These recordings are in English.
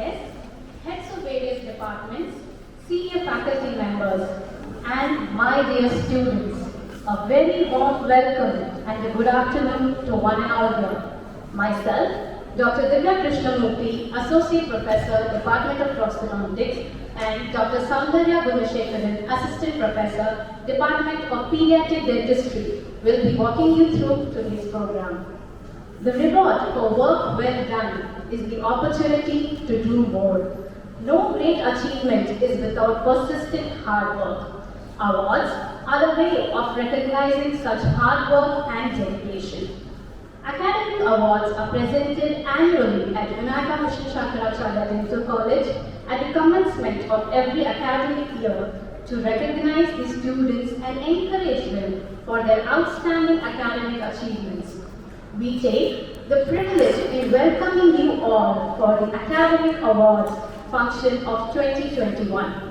guests, heads of various departments, senior faculty members, and my dear students, a very warm welcome and a good afternoon to one and all here. Myself, Dr. Divya Krishnamurthy, Associate Professor, Department of Prosthodontics, and Dr. Soundarya Gunashekaran, Assistant Professor, Department of Pediatric Dentistry, will be walking you through today's program. The reward for work well done is the opportunity to do more. No great achievement is without persistent hard work. Awards are a way of recognizing such hard work and dedication. Academic awards are presented annually at Vinayaka Mission Shankaracharya Dental College at the commencement of every academic year to recognize the students and encourage them for their outstanding academic achievements. We take the privilege in welcoming you all for the Academic Awards function of 2021.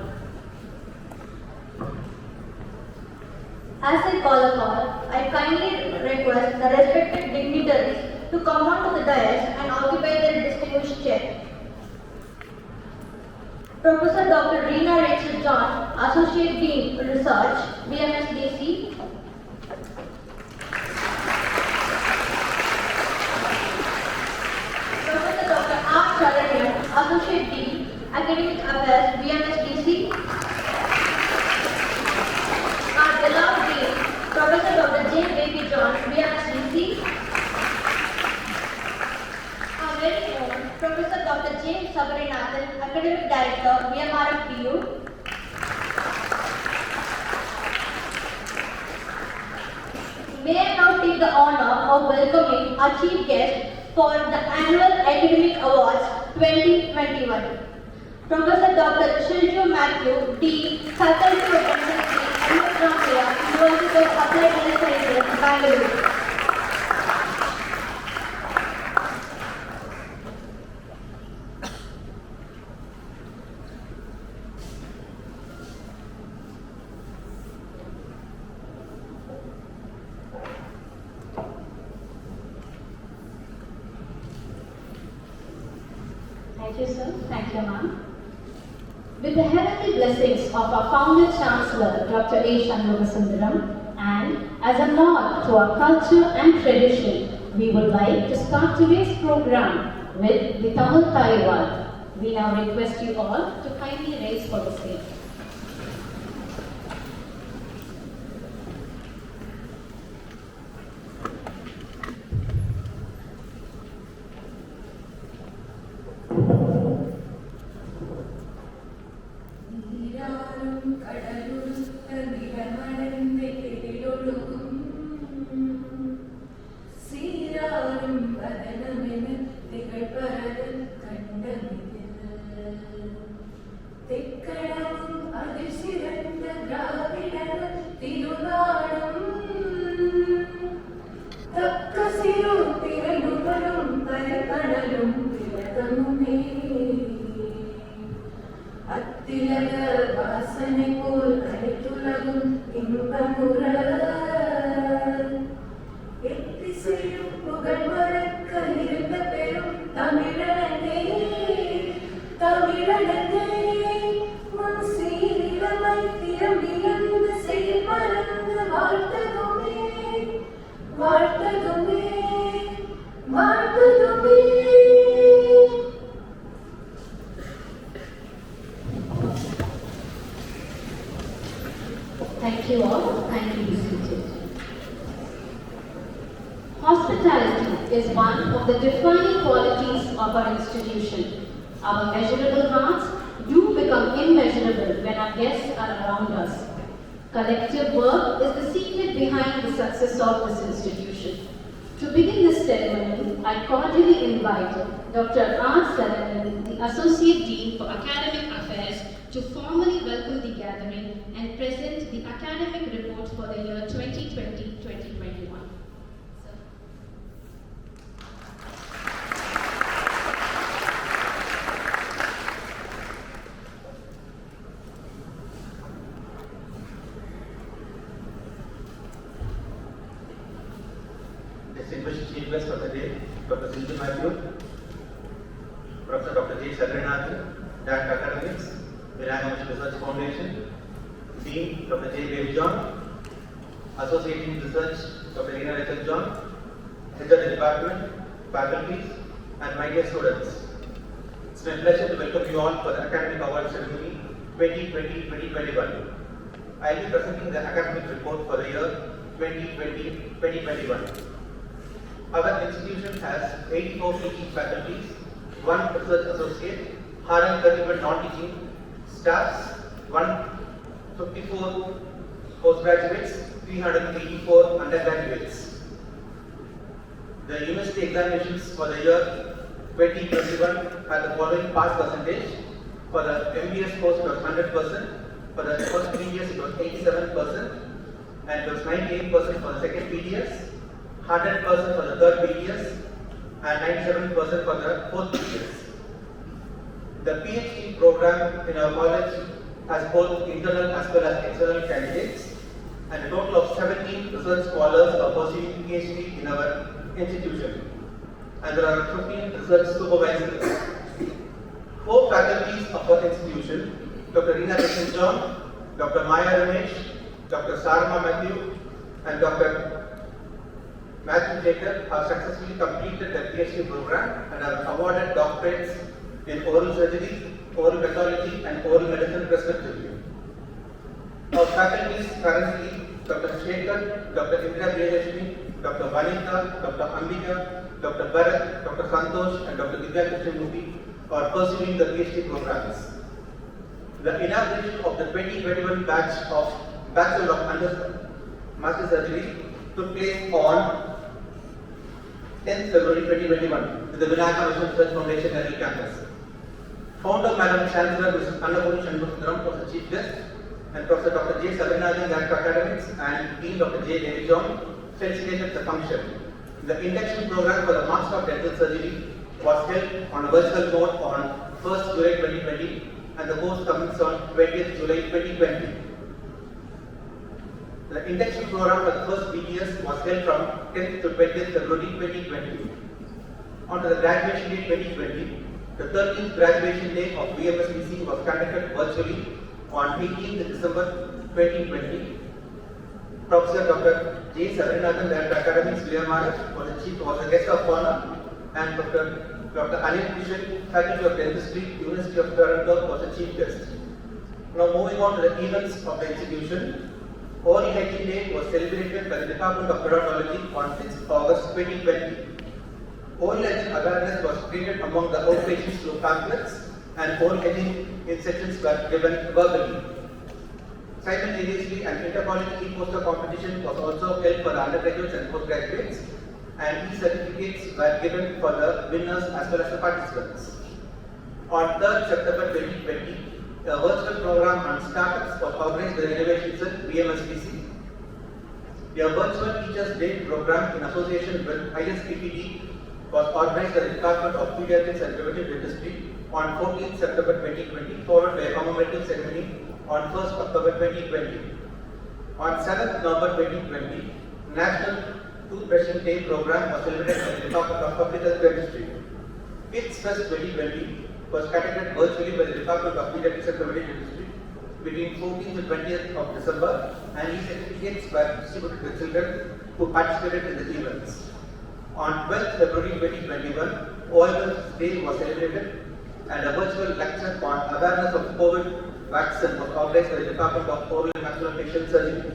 As I call upon, I kindly request the respected dignitaries to come onto the dais and occupy their distinguished chair. Professor Dr. Reena Rachel John, Associate Dean Research, BMSDC. Professor Dr. R. Charanyan, Associate Dean, Academic Affairs, BMSDC. Our beloved Dean, Professor Dr. J. Baby John, BMSDC. Our very own Professor Dr. James Sabarinathan, Academic Director, BMRFPU. May I now take the honor of welcoming our chief guest for the annual Academic Awards 2021. Professor Dr. Shilju Matthew, Dean, Faculty of Dentistry, Anupramaya, University of Applied Health Sciences, Bangalore. Thank you, sir. Thank you, ma'am. With the heavenly blessings of our founder Chancellor, Dr. A. Shanmugasundaram, and as a nod to our culture and tradition, we would like to start today's program with the Tamil Taiwal. We now request you all to kindly raise for the same. Thank you all. Kindly be seated. Hospitality is one of the defining qualities of our institution. Our measurable hearts do become immeasurable when our guests are around us. Collective work is the secret behind the success of this institution. To begin this ceremony, I cordially invite Dr. R. Saranan, the Associate Dean for Academic Affairs, to formally welcome the gathering and present the academic report for the year 2020-2021. Distinguished chief guest for the day, Dr. Shilju Matthew, Professor Dr. J. Sagarnathan, Director Academics, Vinayaka Research Foundation, Dean Dr. J. David John, Associate in Research Dr. Rina Rachel John, Head of the Department, faculties, and my dear students. It's my pleasure to welcome you all for the Academic Award Ceremony 2020-2021. I will be presenting the academic report for the year 2020-2021. Our institution has 84 teaching faculties, 1 research associate, 131 non-teaching staffs, 154 postgraduates, 384 undergraduates. The university examinations for the year 2021 had the following pass percentage. For the MBS course it was 100%, for the first PDS it was 87%, and it was 98% for the second PDS, 100% for the third PDS, and 97% for the fourth PDS. The PhD program in our college has both internal as well as external candidates, and a total of 17 research scholars are pursuing PhD in our institution, and there are 15 research supervisors. 4 faculties of our institution, Dr. Rina Rachel John, Dr. Maya Ramesh, Dr. Sarma Matthew, and Dr. Matthew Jacob have successfully completed their PhD program and are awarded doctorates in oral surgery, oral pathology, and oral medicine respectively. Our faculties currently Dr. Shekhar, Dr. Indra Priyadashini, Dr. Vanita, Dr. Ambika, Dr. Bharat, Dr. Santosh, and Dr. Divya Krishnamurthy are pursuing the PhD programs. The inauguration of the 2021 batch of Bachelor of Master Surgery took place on 10th February 2021 with the Vinayaka Research Foundation Delhi campus. Founder Madam Chancellor Mrs. Annapurni Shanmugasundaram was the chief guest, and Professor Dr. J. Sagarnathan, Director Academics, and Dean Dr. J. David John facilitated the function. The induction program for the Master of Dental Surgery was held on a virtual mode on 1st July 2020, and the course commenced on 20th July 2020. The induction program for the first BTS was held from 10th to 20th February 2020. On to the graduation day 2020, the 13th graduation day of BMSBC was conducted virtually on 18th December 2020. Professor Dr. J. Sagarnathan, Director Academics, VMRF, was a guest of honor, and Dr. Anil Kishan, Faculty of Dentistry, University of Toronto, was the chief guest. Now moving on to the events of the institution. Oral Hygiene Day was celebrated by the Department of Peritology on 6th August 2020. Oral hygiene awareness was created among the outpatients through pamphlets, and oral hygiene instructions were given verbally. Simultaneously, an inter-college e-poster competition was also held for the undergraduates and postgraduates, and e-certificates were given for the winners as well as the participants. On 3rd September 2020, a virtual program on startups was organized by the Innovation Cell BMSBC. A virtual Teachers' Day program in association with ISPPD was organized by the Department of Pediatrics and Preventive Dentistry on 14th September 2020, followed by a commemorative ceremony on 1st October 2020. On 7th November 2020, National Toothbrushing Day program was celebrated by the Department of Public Health Dentistry. Kids Fest 2020 was conducted virtually by the Department of Pediatrics and Preventive Dentistry between 14th to 20th of December, and these certificates were distributed to children who participated in the events. On 12th February 2021, OMS Day was celebrated, and a virtual lecture on awareness of COVID vaccine was organized by the Department of Oral and Maxillofacial Surgery.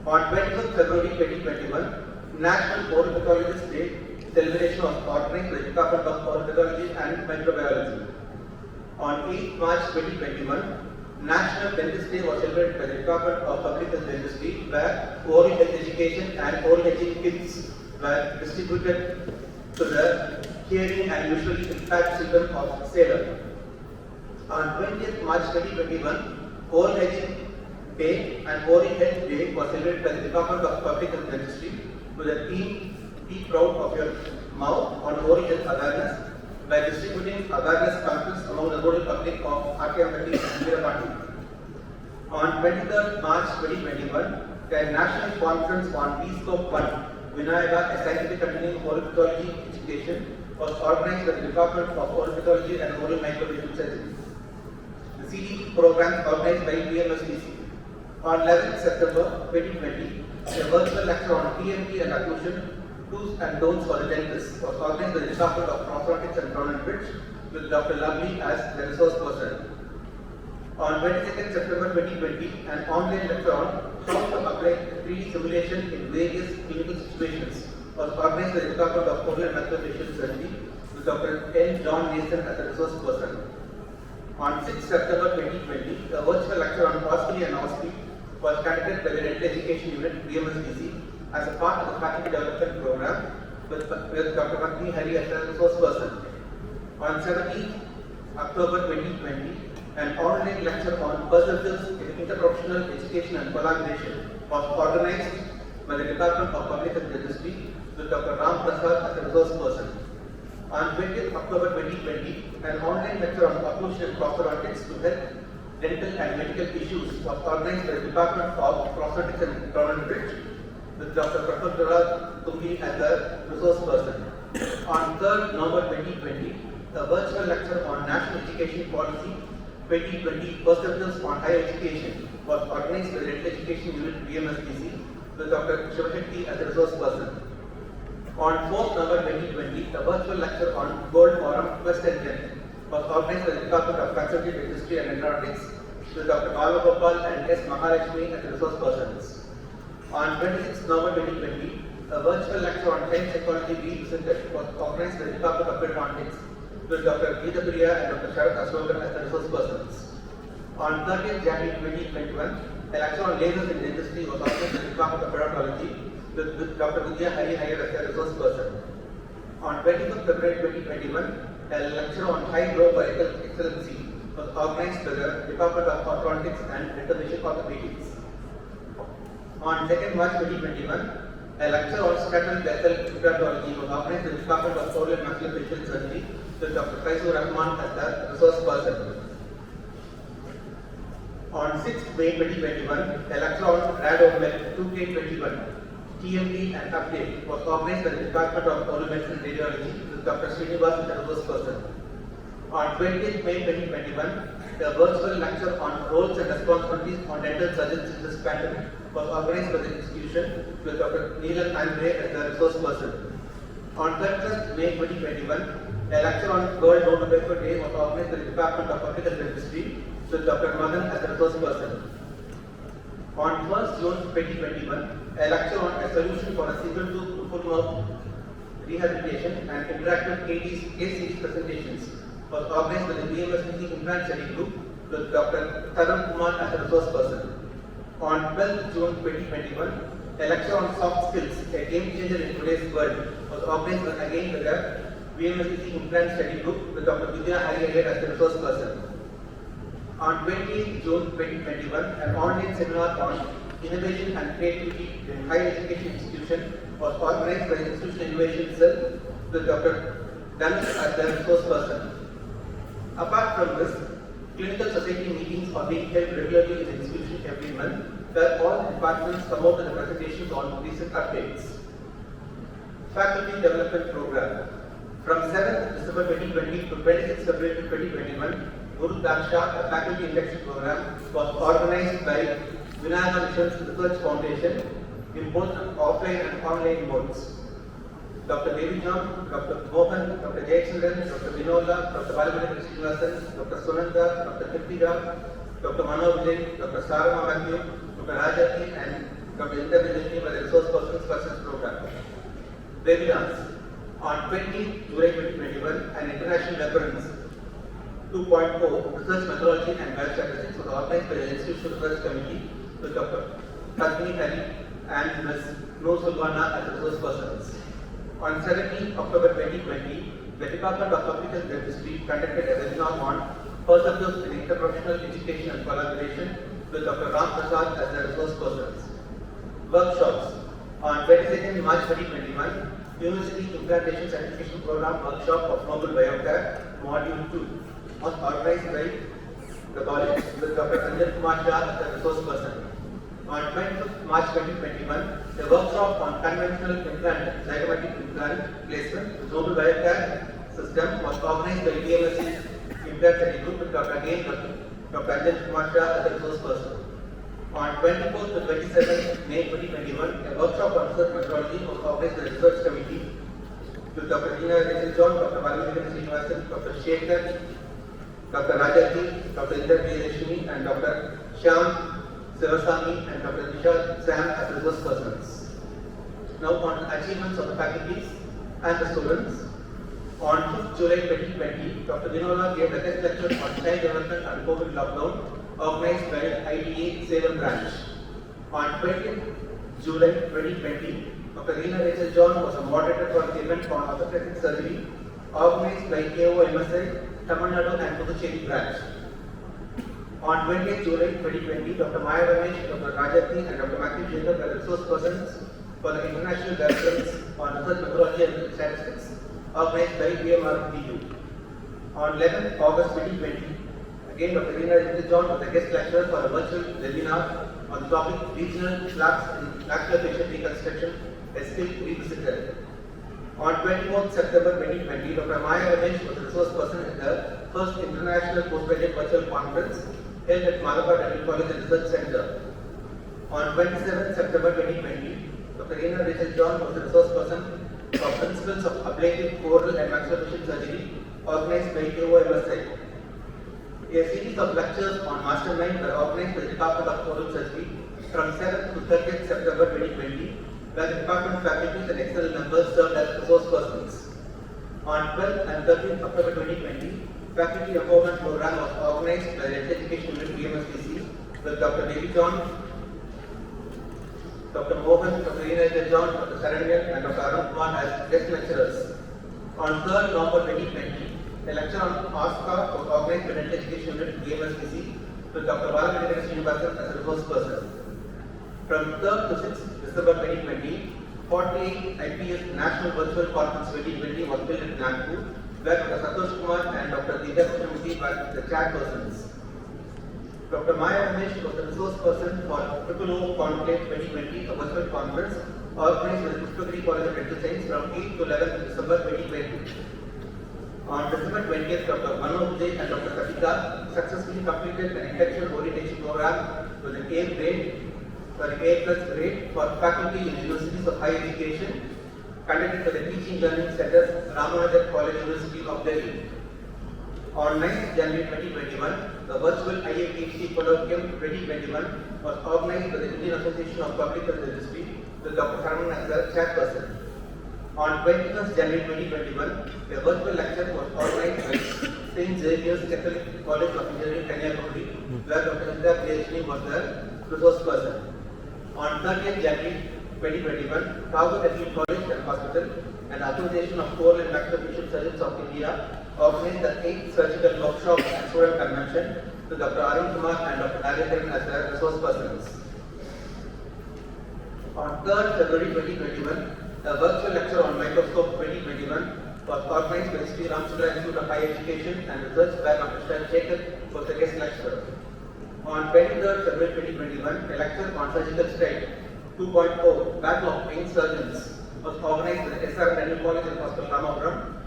On 25th February 2021, National Oral Pathologist Day celebration was organized by the Department of Oral Pathology and Microbiology. On 8th March 2021, National Dentist Day was celebrated by the Department of Public Health Dentistry, where oral health education and oral hygiene kits were distributed to the hearing and visually impaired children of Salem. On 20th March 2021, Oral Hygiene Day and Oral Health Day was celebrated by the Department of Public Health Dentistry with the theme "Be Proud of Your Mouth" on oral health awareness by distributing awareness pamphlets among the rural public of Akiyamati and Virapati. On 23rd March 2021, a national conference on BScope 1 Vinayaga, a scientific continuing oral pathology education, was organized by the Department of Oral Pathology and Oral Microbial Surgery. The CDP program organized by VMSDC. On 11th September 2020, a virtual lecture on TMT and occlusion, do's and don'ts for the dentist, was organized by the Department of Prosthodontics and Crown and Bridge with Dr. Lovely as the resource person. On 22nd September 2020, an online lecture on how to apply 3D simulation in various clinical situations was organized by the Department of Oral and Maxillofacial Surgery with Dr. N. John Nathan as the resource person. On 6th September 2020, a virtual lecture on ostomy and OSCE was conducted by the Dental Education Unit, BMSDC, as a part of the faculty development program with Dr. Matni Hari as the resource person. On 17th October 2020, an online lecture on perspectives in interprofessional education and collaboration was organized by the Department of Public Health Dentistry with Dr. Ram Prasad as the resource person. On 20th October 2020, an online lecture on occlusion and prosthodontics to help dental and medical issues was organized by the Department of Prosthodontics and Crown and Bridge with Dr. Prafullara Tumbi as the resource person. On 3rd November 2020, a virtual lecture on National Education Policy 2020 Perspectives on Higher Education was organized by the Dental Education Unit BMSDC with Dr. Shivashakti as the resource person. On 4th November 2020, a virtual lecture on Gold Forum Quest and Dent was organized by the Department of Faculty Dentistry and Endodontics with Dr. Balagopal and S. Mahalakshmi as the resource persons. On 26th November 2020, a virtual lecture on time psychology represented was organized by the Department of Endodontics with Dr. Geeta Priya and Dr. Sharat Ashokan as the resource persons. On 30th January 2021, a lecture on lasers in dentistry was organized by the Department of Odontology with Dr. Vidya Hari Iyer as the resource person. On 25th February 2021, a lecture on high growth vertical excellency was organized by the Department of Orthodontics and Intervention Orthopedics. On 2nd March 2021, a lecture on scatter vessel implantology was organized by the Department of Oral and Maxillofacial Surgery with Dr. Faisur Rahman as the resource person. On 6th May 2021, a lecture on RADOMED 2K21, TMD and update was organized by the Department of Oral Medicine and Radiology with Dr. Srinivas as the resource person. On 20th May 2021, a virtual lecture on roles and responsibilities on dental surgeons in this pandemic was organized by the institution with Dr. Neelan Andre as the resource person. On 31st May 2021, a lecture on World No Tobacco Day was organized by the Department of Public Health Dentistry with Dr. Madan as the resource person. On 1st June 2021, a lecture on a solution for a single tooth full mouth rehabilitation and interactive case series presentations was organized by the BMSDC Implant Study Group with Dr. Tarun Kumar as the resource person. On 12th June 2021, a lecture on soft skills, a game changer in today's world, was organized again by the BMSDC Implant Study Group with Dr. Vidya Hari Iyer as the resource person. On 20th June 2021, an online seminar on innovation and creativity in higher education institution was organized by the Institutional Innovation Cell with Dr. Dhanush as the resource person. Apart from this, clinical society meetings are being held regularly in the institution every month, where all departments come out with the presentations on recent updates. Faculty Development Program. From 7th December 2020 to 26th February 2021, Guru Daksha, a faculty induction program, was organized by Vinayaga Missions Research Foundation in both offline and online modes. Dr. Devi John, Dr. Mohan, Dr. Jayachandran, Dr. Vinola, Dr. Balabhadrana Srinivasan, Dr. Sunanda, Dr. Kirtira, Dr. Mano Vijay, Dr. Sarama Matthew, Dr. Rajati, and Dr. Indra Vijay were the resource persons for this program. Webinars. On 20 July 2021, an international reference 2.0 Research Methodology and Biostatistics was organized by the Institutional Research Committee with Dr. Padmini Hari and Ms. Noor Sulvana as resource persons. On 17 October 2020, the Department of Public Health Dentistry conducted a webinar on perspectives in interprofessional education and collaboration with Dr. Ram Prasad as the resource persons. Workshops. On 22nd March 2021, University Implantation Certification Program Workshop of Noble Biocare Module 2 was organized by the college with Dr. Sanjay Kumar Shah as the resource person. On 25th March 2021, A workshop on conventional implant, zygomatic implant placement with Global Biocare system was organized by DMSC Implant Study Group with Dr. Ajay Kumar Shah as a resource person. On 24th to 27th May 2021, a workshop on research methodology was organized by the research committee with Dr. Nina Rachel John, Dr. Valimika Srinivasan, Dr. Shekhar, Dr. Rajati, Dr. Indra Priyadashini, and Dr. Shyam Sivasami and Dr. Nisha Sam as resource persons. Now on the achievements of the faculties and the students. On 5th July 2020, Dr. Vinola gave the guest lecture on child development and COVID lockdown organized by IDA Salem branch. On 20th July 2020, Dr. Rina Rachel John was a moderator for the event on orthopedic surgery organized by KOMSI, Tamil Nadu and Puducherry branch. On 20th July 2020, Dr. Maya Ramesh, Dr. Rajati and Dr. Matthew Jacob were resource persons for the International Conference on Research Methodology and Statistics organized by BMRPU. On 11th August 2020, again Dr. Rina Rachel John was a guest lecturer for a virtual webinar on the topic Regional Flaps in Vascular Patient Reconstruction, a skill revisited. On 24th September 2020, Dr. Maya Ramesh was a resource person at the first International Postgraduate Virtual Conference held at Malabar Dental College and Research Center. On 27th September 2020, Dr. Rina Rachel John was a resource person for Principles of Ablative Oral and Maxillofacial Surgery organized by KOMSI. A series of lectures on Mastermind were organized by the Department of Oral Surgery from 7th to 30th September 2020, where the department faculties and external members served as resource persons. On 12th and 13th October 2020, Faculty Empowerment Program was organized by the Education Unit BMSPC with Dr. Devi John, Dr. Mohan, Dr. Rina John, Dr. Saranyan and Dr. Arun Kumar as guest lecturers. On 3rd November 2020, a lecture on OSCA was organized by the Education Unit BMSPC with Dr. Valimika Srinivasan as a resource person. From 3rd to 6th December 2020, 48th IPS National Virtual Conference 2020 was held in Nagpur, where Dr. Santosh Kumar and Dr. Divya Krishnamurthy were the chairpersons. Dr. Maya Ramesh was the resource person for OO Conclave 2020, a virtual conference organized by the Puducherry College of Dental Science from 8th to 11th December 2020. On December 20th, Dr. Manoj J and Dr. Katika successfully completed an intellectual orientation program with an A plus grade for faculty in universities of higher education conducted by the Teaching Learning Center, Ramanujan College, University of Delhi. On 9th January 2021, the virtual IAPHD Colloquium 2021 was organized by the Indian Association of Public Health Industry with Dr. Saravanan as the chairperson. On 21st January 2021, a virtual lecture was organized by St. Xavier's Catholic College of Engineering, Kanyakumari, where Dr. Indra Priyadashini was the resource person. On 30th January 2021, Tagore Dental College and Hospital and Association of Oral and Maxillofacial Surgeons of India organized the 8th Surgical Workshop and Student Convention with Dr. Arun Kumar and Dr. Nagendran as the resource persons. On 3rd February 2021, a virtual lecture on microscope 2021 was organized by Sri Ramchandra Institute of Higher Education and Research by Dr. Shekhar was the guest lecturer. On 23rd February 2021, a lecture on surgical strike 2.0 Battle of Pain Surgeons was organized by the SR Dental College and Hospital, Ramapuram,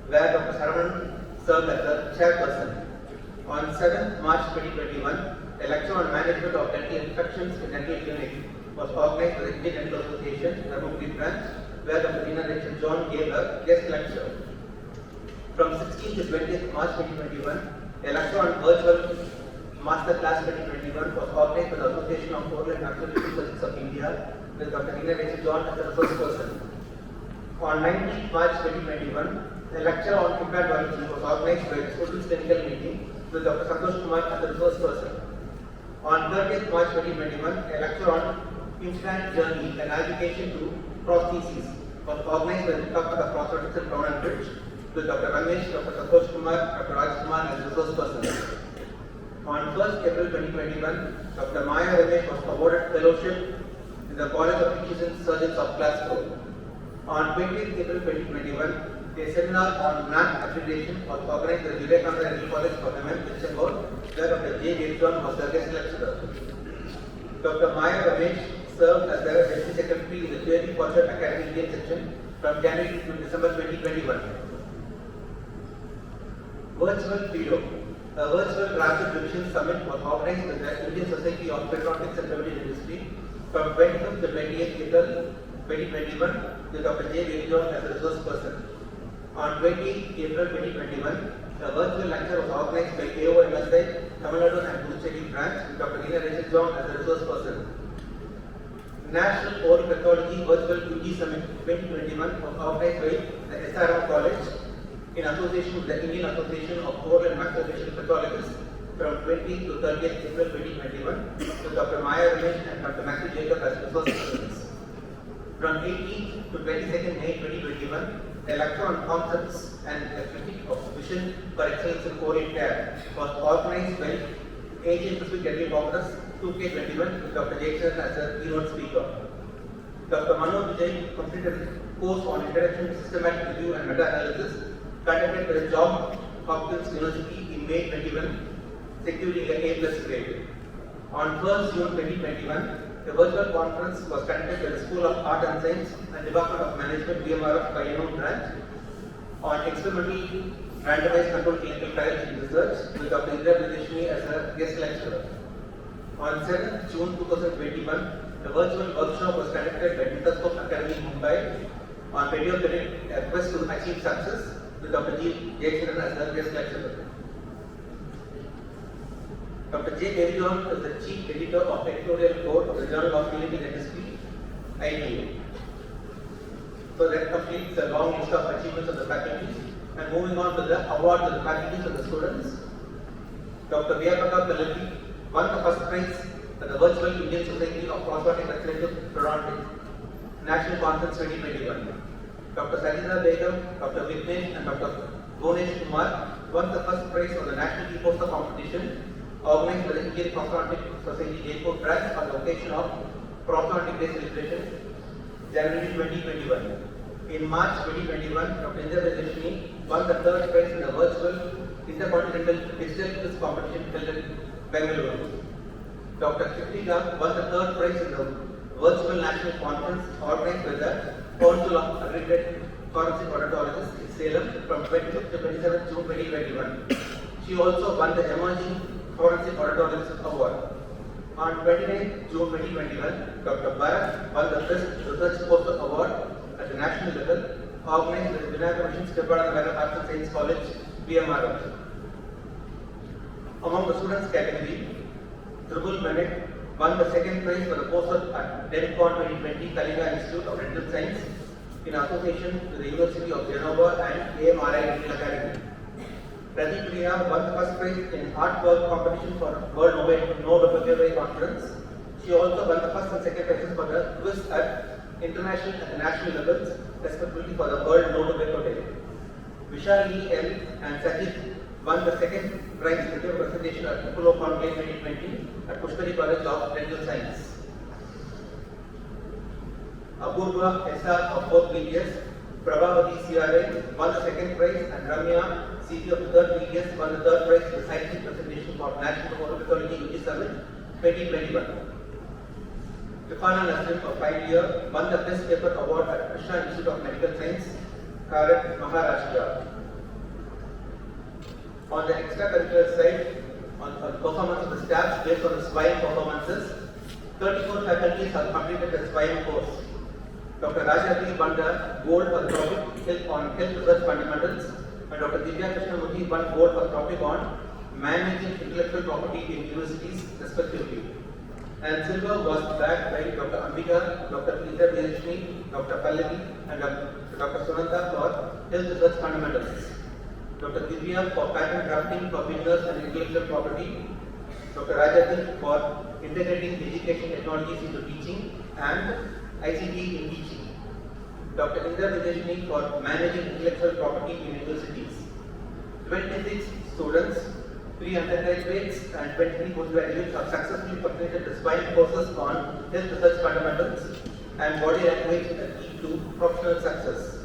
where Dr. Saravanan served as the chairperson. On 7th March 2021, a lecture on management of dental infections in dental clinic was organized by the Indian Dental Association, Dharmapuri branch, where Dr. Rina Rachel John gave a guest lecture. From 16th to 20th March 2021, a lecture on virtual Master Class 2021 was organized by the Association of Oral and Maxillofacial Surgeons of India with Dr. Rina Rachel John as the resource person. On 19th March 2021, a lecture on implant biology was organized by the Students' Clinical Meeting with Dr. Santosh Kumar as the resource person. On 30th March 2021, a lecture on implant journey and navigation to prostheses was organized by the Department of Prosthetics and Crown and Bridge with Dr. Ramesh, Dr. Santosh Kumar, Dr. Raj Kumar as resource persons. On 1st April 2021, Dr. Maya Ramesh was awarded fellowship in the College of Physicians Surgeons of Glasgow. On 20th April 2021, a seminar on NAC accreditation was organized by the Vivekananda Dental College for Women, Chembur, where Dr. J. John was the guest lecturer. Dr. Maya Ramesh served as the Deputy Secretary in the Theory Fortune Academy Indian section from January to December 2021. Virtual PIDO. A virtual transit division summit was organized with the Indian Society of Petroleum and Beverage Industry from 25th to 28th April 2021 with Dr. J. Virijon as a resource person. On 20 April 2021, a virtual lecture was organized by AOMSI, Tamil Nadu and Puducherry branch with Dr. Nina Rachel John as a resource person. National Oral Pathology Virtual UG Summit 2021 was organized by the SRM College in association with the Indian Association of Oral and Maxillofacial Pathologists from 20 to 30th April 2021 with Dr. Maya Ramesh and Dr. Matthew Jacob as resource persons. From 18th to 22nd May 2021, a lecture on concepts and a critique of vision for excellence in oral care was organized by Asian Pacific Dental Congress 2K21 with Dr. Jackson as a keynote speaker. Dr. Mano Vijay completed a course on Introduction to Systematic Review and Meta-Analysis conducted by the Johns Hopkins University in May 21, securing an A+ grade. On 1st June 2021, a virtual conference was conducted by the School of Art and Science and Department of Management BMRF Payyanur branch on experimental randomized controlled clinical trials in research with Dr. Indra Pradeshini as a guest lecturer. On 7th June 2021, a virtual workshop was conducted by Microscope Academy Mumbai on pediatric a quest to achieve success with Dr. G. Jayachandran as a guest lecturer. Dr. J. Virijon is the Chief Editor of Editorial Code of the Journal of Clinical Dentistry, IDA. So that completes a long list of achievements of the faculties. And moving on to the awards of the faculties and the students. Dr. Vyapaka Kalati won the first prize at the Virtual Indian Society of Prosthetic Restorative Periodontics National Conference 2021. Dr. Sajida Begum, Dr. Vignesh and Dr. Bhunesh Kumar won the first prize on the National E-Poster competition organized by the Indian Prosthodontic Society Jaipur branch on the occasion of Prosthodontic Day celebration, January 2021. In March 2021, Dr. Indra Pradeshini won the third prize in the virtual Intercontinental Digital Quiz competition held in Bengaluru. Dr. Kritika won the third prize in the virtual national conference organized by the Council of Accredited Forensic Odontologists in Salem from 25th to 27th June 2021. She also won the Emerging Forensic Odontologist Award. On 29th June 2021, Dr. Bharat won the Best Research Poster Award at the national level, organized by the Vinayaka Mission Stepananda Arts and Science College, BMRF. Among the students category, Tribul Bennett won the second prize for the poster at DENCON 2020 Kalinga Institute of Dental Science in association with the University of Genova and AMRI Dental Academy. Pradeep Priya won the first prize in artwork competition for World No Conference. She also won the first and second prizes for the quiz at international and national levels, respectively for the World No Day. Vishali L. and Sajid won the second prize for their presentation at Apollo Conclave 2020 at Pushkari College of Dental Science. Apurva SR of both BTS, Prabhavati CRA won the second prize and Ramya CP of the third BTS won the third prize for the scientific presentation for National Oral Pathology UG Summit 2021. Tufana Nassim of 5th year won the Best Paper Award at Krishna Institute of Medical Science, Karat, Maharashtra. On the extracurricular side, on performance of the staff based on the SWIME performances, 34 faculties have completed the SWIME course. Dr. Rajati won the gold for the topic on health research fundamentals, and Dr. Divya Krishnamurthy won gold for the topic on managing intellectual property in universities, respectively. And silver was bagged by Dr. Ambika, Dr. Indra Pradeshini, Dr. Pallavi, and Dr. Sunanda for health research fundamentals. Dr. Divya for patent drafting for beginners and intellectual property, Dr. Rajati for integrating education technologies into teaching and ICT in teaching, Dr. Indra Pradeshini for managing intellectual property in universities. 26 students, 3 undergraduates and 23 postgraduates have successfully completed the SWIME courses on health research fundamentals and body language that lead to professional success.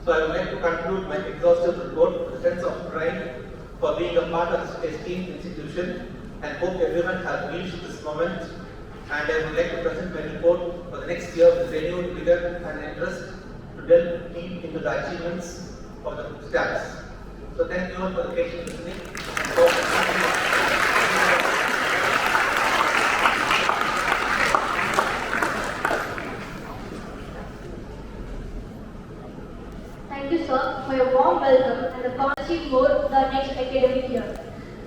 So I would like to conclude my exhaustive report with a sense of pride for being a part of this esteemed institution and hope everyone has reached this moment and I would like to present my report for the next year with renewed vigor and interest to delve deep into the achievements of the staffs. So thank you all for the patient listening. Thank you, sir, for your warm welcome and the promising more the next academic year.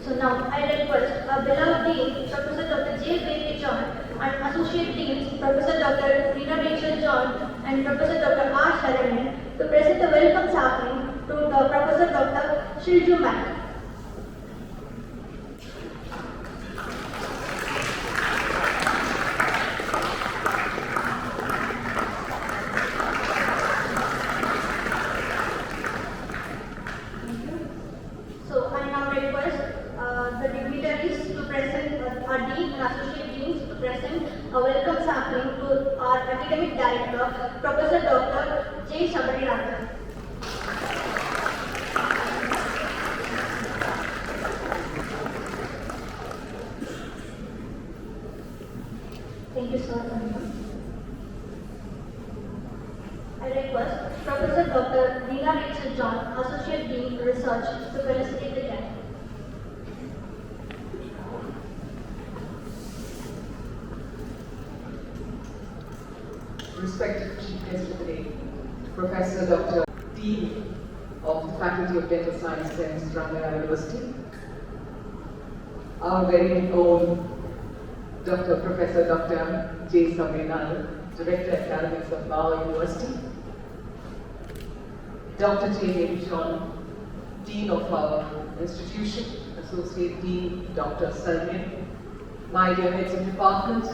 So now I request our beloved Dean, Professor Dr. J. Bailey John, and Associate Deans, Professor Dr. Rina Rachel John and Professor Dr. R. Sharanan, to present the welcome sapling to the Professor Dr. Shilju Mack. So I now request the dignitaries to present, our Dean and Associate Deans to present a welcome sampling to our Academic Director, Professor Dr. J. Shabari Rajan. Thank you, sir. I request Professor Dr. Rina Rachel John, Associate Dean Research, to felicitate the guest. Respected Chief Guest of the Day, Professor Dr. Dean of the Faculty of Dental Science, SEMS, Ramaya University, our very own Dr. Professor Dr. J. Saminal, Director Academics of Bauer University, Dr. J. Bailey John, Dean of our institution, Associate Dean Dr. Salmian, my dear heads of department,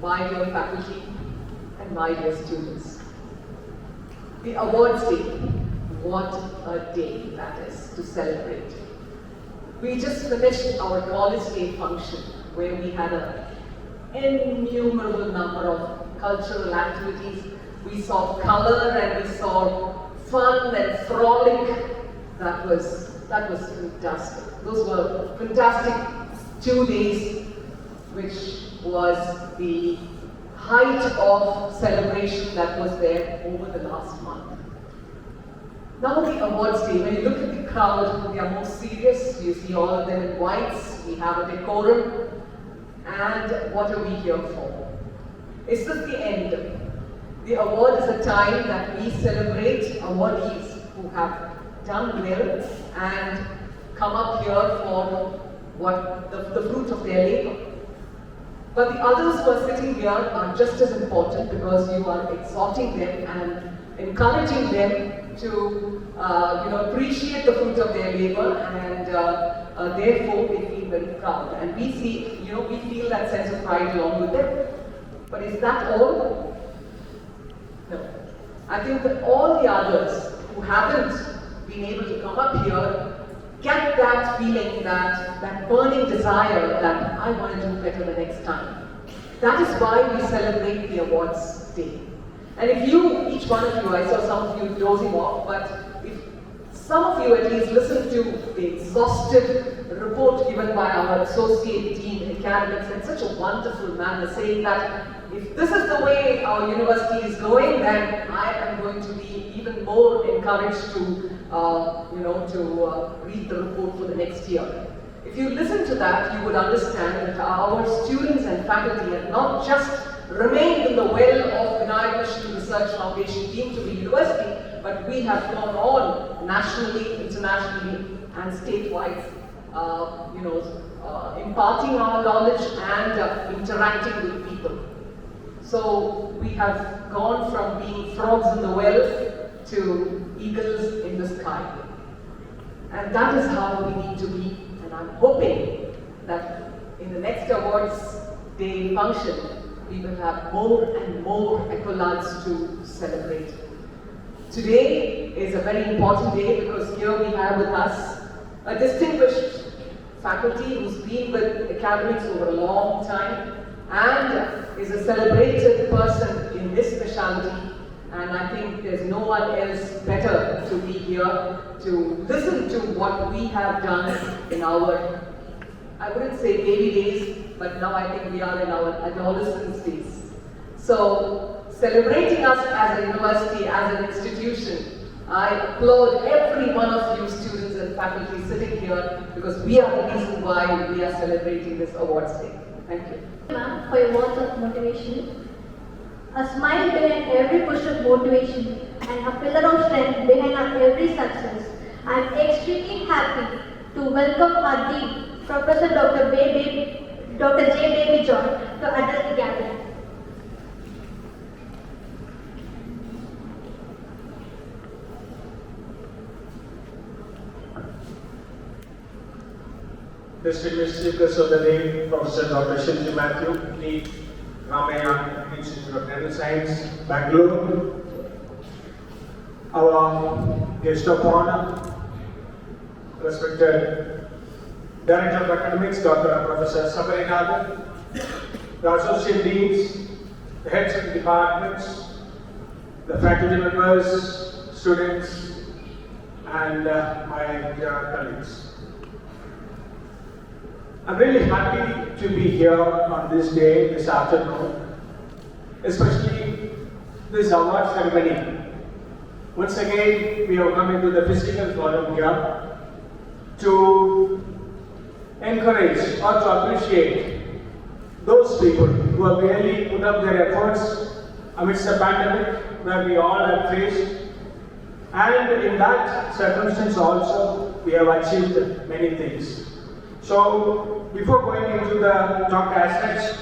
my dear faculty, and my dear students. The awards day, what a day that is to celebrate. We just finished our college day function where we had an innumerable number of cultural activities. We saw color and we saw fun and frolic. That was fantastic. Those were fantastic 2 days, which was the height of celebration that was there over the last month. Now the awards day, when you look at the crowd, they are more serious. You see all of them in whites. We have a decorum. And what are we here for? Is this the end? The award is a time that we celebrate awardees who have done well and come up here for what the fruit of their labor. But the others who are sitting here are just as important because you are exhorting them and encouraging them to appreciate the fruit of their labor, and therefore they feel very proud. And we see, we feel that sense of pride along with them. But is that all? No. I think that all the others who haven't been able to come up here get that feeling, that burning desire that I want to do better the next time. That is why we celebrate the awards day. And if you, each one of you, I saw some of you dozing off, but if some of you at least listened to the exhaustive report given by our Associate Dean Academics in such a wonderful manner, saying that if this is the way our university is going, then I am going to be even more encouraged to read the report for the next year. If you listen to that, you would understand that our students and faculty have not just remained in the well of Vinayak Mission Research Foundation deemed to be university, but we have gone on nationally, internationally, and statewide, imparting our knowledge and interacting with people. So we have gone from being frogs in the well to eagles in the sky. And that is how we need to be. And I'm hoping that in the next awards day function, we will have more and more accolades to celebrate. Today is a very important day because here we have with us a distinguished faculty who's been with academics over a long time and is a celebrated person in this specialty. And I think there's no one else better to be here to listen to what we have done in our, I wouldn't say baby days, but but now I think we are in our adolescence days. So, celebrating us as a university, as an institution, I applaud every one of you students and faculty sitting here because we are the reason why we are celebrating this awards day. Thank you. Ma'am, for your words of motivation. A smile behind every push of motivation and a pillar of strength behind our every success. I am extremely happy to welcome our Dean, Professor Dr. J. Baby John, to address the gathering. Distinguished speakers of the day, Professor Dr. Shilju Matthew, Dean, Ramayana Institute of Dental Science, Bangalore. Our guest of honor, respected Director of Academics, Dr. Professor Sabarinathan, the Associate Deans, the heads of the departments, the faculty members, students, and my dear colleagues. I'm really happy to be here on this day, this afternoon, especially this award ceremony. Once again, we have come into the physical forum here to encourage or to appreciate those people who have really put up their efforts amidst the pandemic where we all have faced. And in that circumstance also, we have achieved many things. So, before going into the talk as such,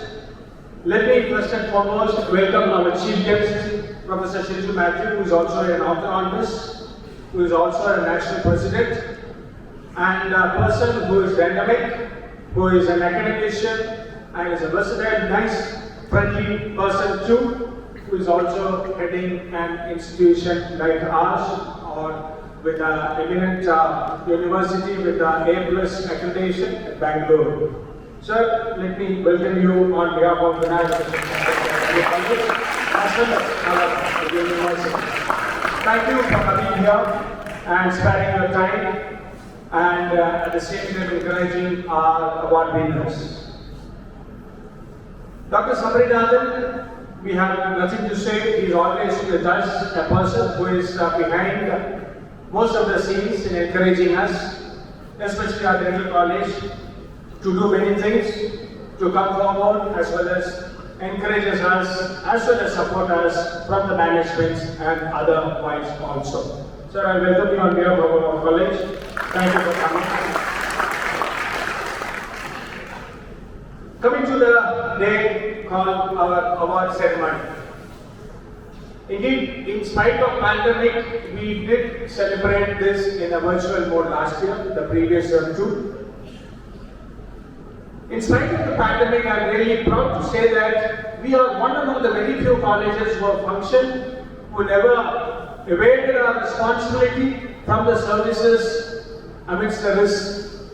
let me first and foremost welcome our chief guest, Professor Shilju Matthew, who is also an author on this, who is also a national president, and a person who is dynamic, who is an academician, and is a versatile, nice, friendly person too, who is also heading an institution like ours, or with an eminent university with an A+ accreditation at Bangalore. Sir, let me welcome you on behalf of the university. Thank you for coming here and sparing your time and at the same time encouraging our award winners. Dr. Sabarinathan, we have nothing to say. He is always with us, a person who is behind most of the scenes in encouraging us, especially our dental college, to do many things, to come forward as well as encourages us, as well as support us from the management and otherwise also. Sir, I welcome you on behalf of our college. Thank you for coming. Coming to the day called our award ceremony. Indeed, in spite of pandemic, we did celebrate this in a virtual mode last year, the previous year too. In spite of the pandemic, I'm really proud to say that we are one among the very few colleges who have functioned, who never evaded our responsibility from the services amidst the risk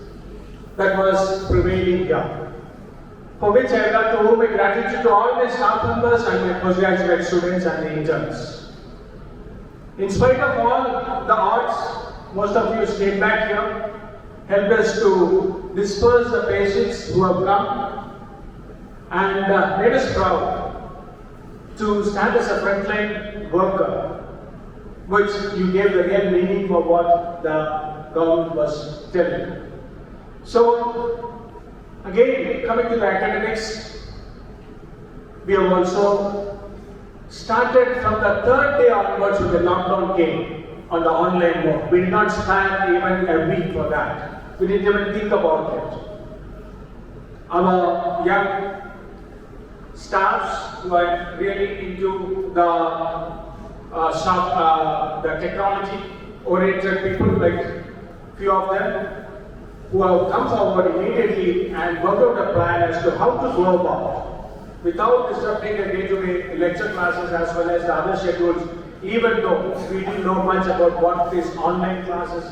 that was prevailing here. For which I would like to owe my gratitude to all my staff members and my postgraduate students and the interns. In spite of all the odds, most of you stayed back here, helped us to disperse the patients who have come, and made us proud to stand as a frontline worker, which you gave the real meaning for what the government was telling. So, again, coming to the academics, we have also started from the third day onwards when the lockdown came on the online mode. We did not spend even a week for that. We didn't even think about it. Our young staffs were really into the technology-oriented people, like few of them, who have come forward immediately and worked out a plan as to how to go about, without disrupting the day-to-day lecture classes as well as the other schedules, even though we didn't know much about what is online classes,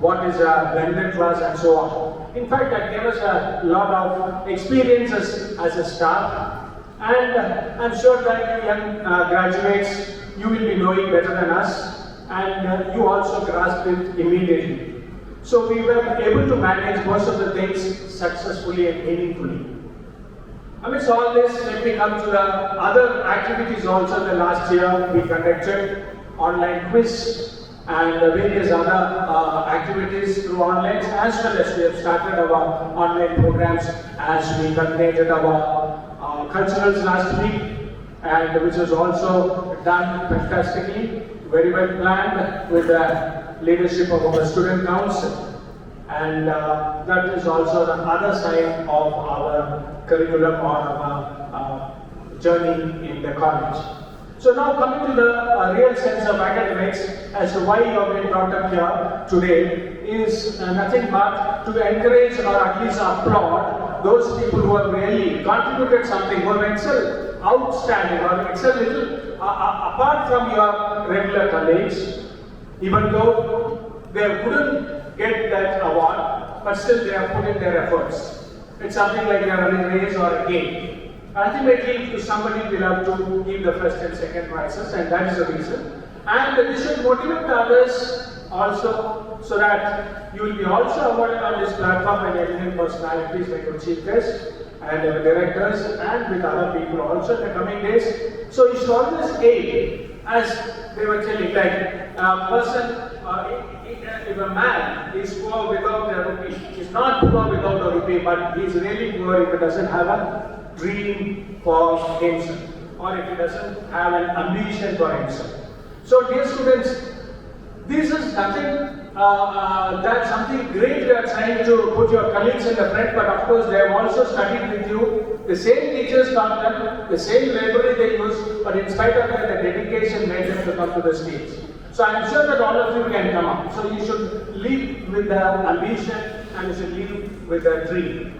what is a blended class and so on. In fact, that gave us a lot of experiences as a staff, and I'm sure that you young graduates, you will be knowing better than us, and you also grasped it immediately. So we were able to manage most of the things successfully and meaningfully. Amidst all this, let me come to the other activities also. The last year we conducted online quiz and various other activities through online, as well as we have started our online programs as we culminated our culturals last week, and which was also done fantastically, very well planned with the leadership of our student council. And that is also the other side of our curriculum or our journey in the college. So now coming to the real sense of academics, as to why you have been brought up here today, is nothing but to encourage or at least applaud those people who have really contributed something, who have excelled outstanding or excelled little apart from your regular colleagues, even though they couldn't get that award, but still they have put in their efforts. It's something like they are running a race or a game. Ultimately, to somebody will have to give the first and second prizes, and that is the reason. And we should motivate others also, so that you will be also awarded on this platform by eminent personalities like our chief guest and our directors, and with other people also in the coming days. So you should always aim, as they were telling, like a person, if a man is poor without a rupee, is not poor without a rupee, but he is really poor if he doesn't have a dream for himself, or if he doesn't have an ambition for himself. So dear students, this is nothing, that's something great you are trying to put your colleagues in the front, but of course they have also studied with you. The same teachers taught them, the same library they use, but in spite of that, the dedication made them to come to the stage. So I am sure that all of you can come up. So you should live with the ambition and you should live with the dream.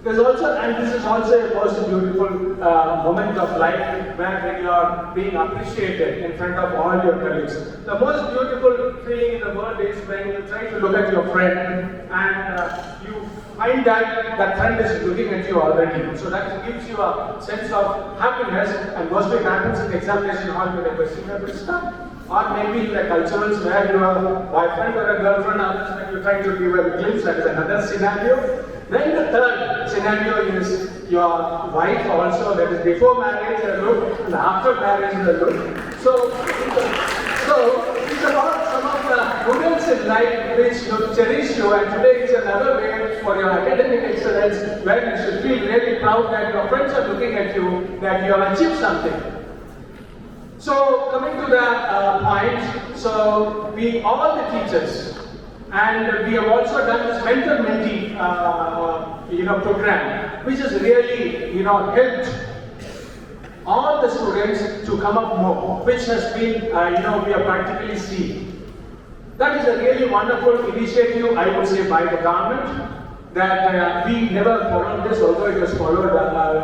There's also, and this is also a most beautiful moment of life when you are being appreciated in front of all your colleagues. The most beautiful feeling in the world is when you try to look at your friend and you find that that friend is looking at you already. So that gives you a sense of happiness, and mostly it happens in the examination hall when a question paper is done. Or maybe in the culturals where your boyfriend or a girlfriend others when you try to give a glimpse, that is another scenario. Then the third scenario is your wife also, that is before marriage a look and after marriage a look. So it's about some of the moments in life which you cherish you, and today is another way for your academic excellence where you should feel really proud that your friends are looking at you, that you have achieved something. So coming to the point, so we all the teachers, and we have also done this mentor-mentee program, which has really helped all the students to come up more, which has been we have practically seen. That is a really wonderful initiative, I would say, by the government. That we never followed this, although it was followed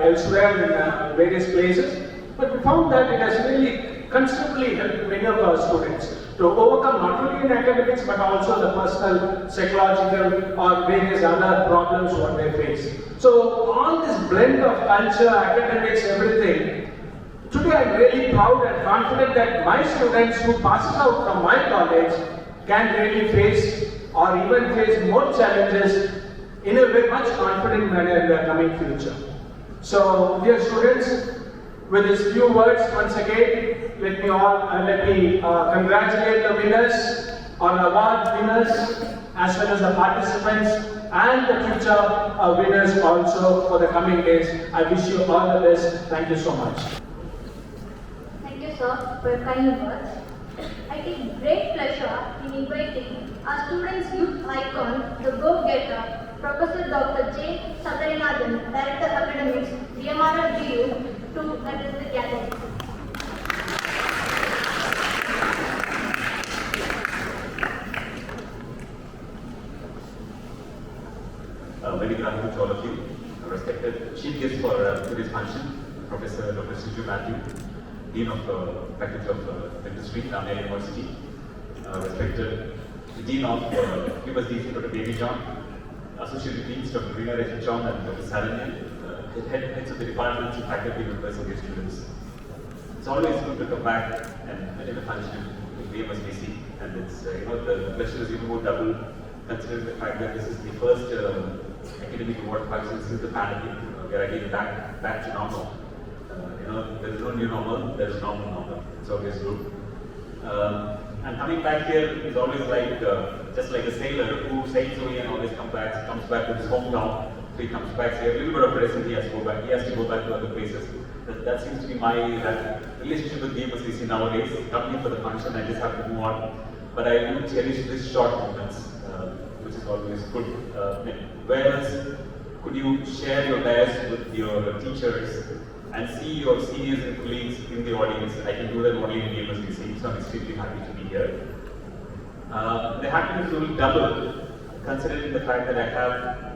elsewhere in various places. But we found that it has really considerably helped many of our students to overcome not only in academics but also the personal, psychological or various other problems what they face. So all this blend of culture, academics, everything, today I'm really proud and confident that my students who passes out from my college can really face or even face more challenges in a very much confident manner in the coming future. So dear students, with these few words, once again, let me congratulate the winners, or award winners, as well as the participants and the future winners also for the coming days. I wish you all the best. Thank you so much. Thank you, sir, for your kind words. I take great pleasure in inviting our students' youth icon, the go-getter, Professor Dr. J. Satyanathan, Director Academics, DMRL to address the gathering. Very good afternoon to all of you. Respected chief guest for today's function, Professor Dr. Silvio Matthew, Dean of Faculty of Dentistry, Jamia University. Respected Dean of UMSD, Dr. Baby John, Associate Deans, Dr. Rina Reggie John and Dr. Saranyan, heads of the departments and faculty members of the students. It's always good to come back and attend a function in VMSBC, and it's the pleasure is even more double considering the fact that this is the first academic award function since the pandemic we are again back to normal. There is no new normal, there is normal. It's always good. And coming back here is always like just like a sailor who sails away and always comes back to his hometown. So he comes back here, a little bit of rest, and he has to go back. He has to go back to other places. That seems to be my relationship with BMSCC nowadays. Coming for the function, I just have to move on. But I do cherish these short moments, which is always good. Where else could you share your diets with your teachers and see your seniors and colleagues in the audience? I can do that only in BMSCC, so I'm extremely happy to be here. The happiness will double, considering the fact that I have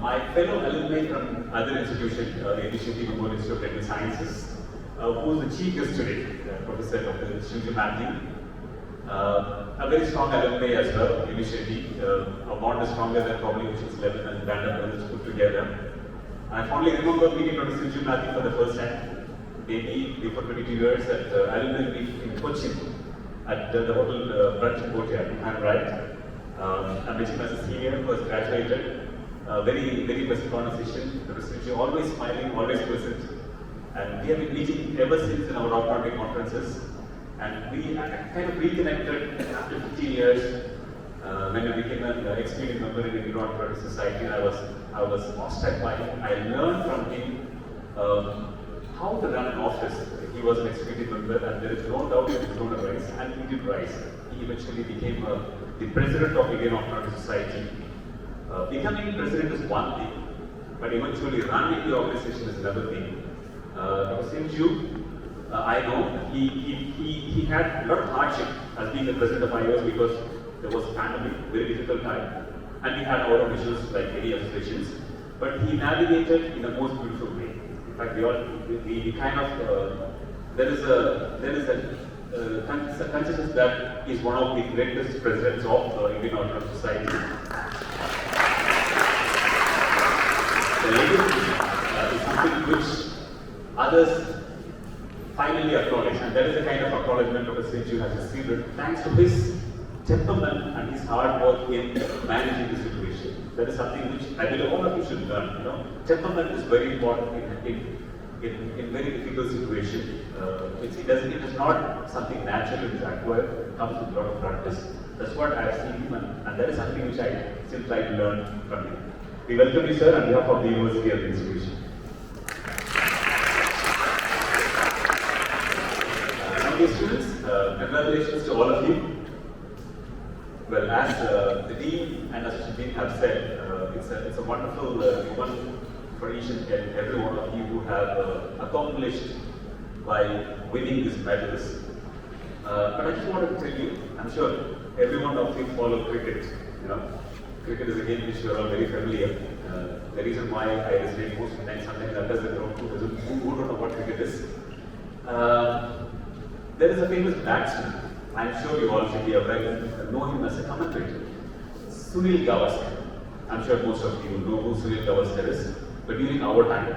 my fellow alumni from other institutions, the Initiative Memorial Institute of Medical Sciences, who is the chief guest today, Professor Dr. Shilju Matthew. A very strong alumni as well, initially. A bond is stronger than probably Ocean's 11 and Band of Brothers put together. I fondly remember meeting Dr. Shilju Matthew for the first time, maybe before 22 years at Alumni Week in Cochin, at the hotel Brunch in Courtyard, I'm right. I met him as a senior who has graduated. Very, very pleasant conversation. Dr. Shilju always smiling, always pleasant. And we have been meeting ever since in our Rockmount conferences. And we kind of reconnected after 15 years when I became an experienced member in the Indian Product Society. I was awestruck by him. I learned from him how to run an office. He was an executive member, and there is no doubt he was going to rise, and he did rise. He eventually became the president of Indian Product Society. Becoming president is one thing, but eventually running the organization is another thing. Dr. Shilju, I know he had a lot of hardship as being the president of IOS because there was a pandemic, very difficult time, and we had our own issues like any associations. But he navigated in the most beautiful way. In fact, we kind of there is a consciousness that he's one of the greatest presidents of Indian Orthodox Society. The legacy is something which others finally acknowledge, and that is the kind of acknowledgement Dr. Shilju has received thanks to his temperament and his hard work in managing the situation. That is something which I believe all of you should learn. Temperament is very important in very difficult situations. It is not something natural, it is acquired, it comes with a lot of practice. That's what I have seen him, and that is something which I still try to learn from him. We welcome you, sir, on behalf of the University and the institution. Dear students, congratulations to all of you. Well, as the Dean and Associate Dean have said, it's a wonderful one for each and every one of you who have accomplished by winning these medals. But I just wanted to tell you, I'm sure every one of you follow cricket. Cricket is a game which you are all very familiar. The reason why I resonate most of the time, sometimes that doesn't know who don't know what cricket is. There is a famous batsman. I'm sure you all should be aware, know him as a commentator. Sunil Gavaskar. I'm sure most of you know who Sunil Gavaskar is. But during our time,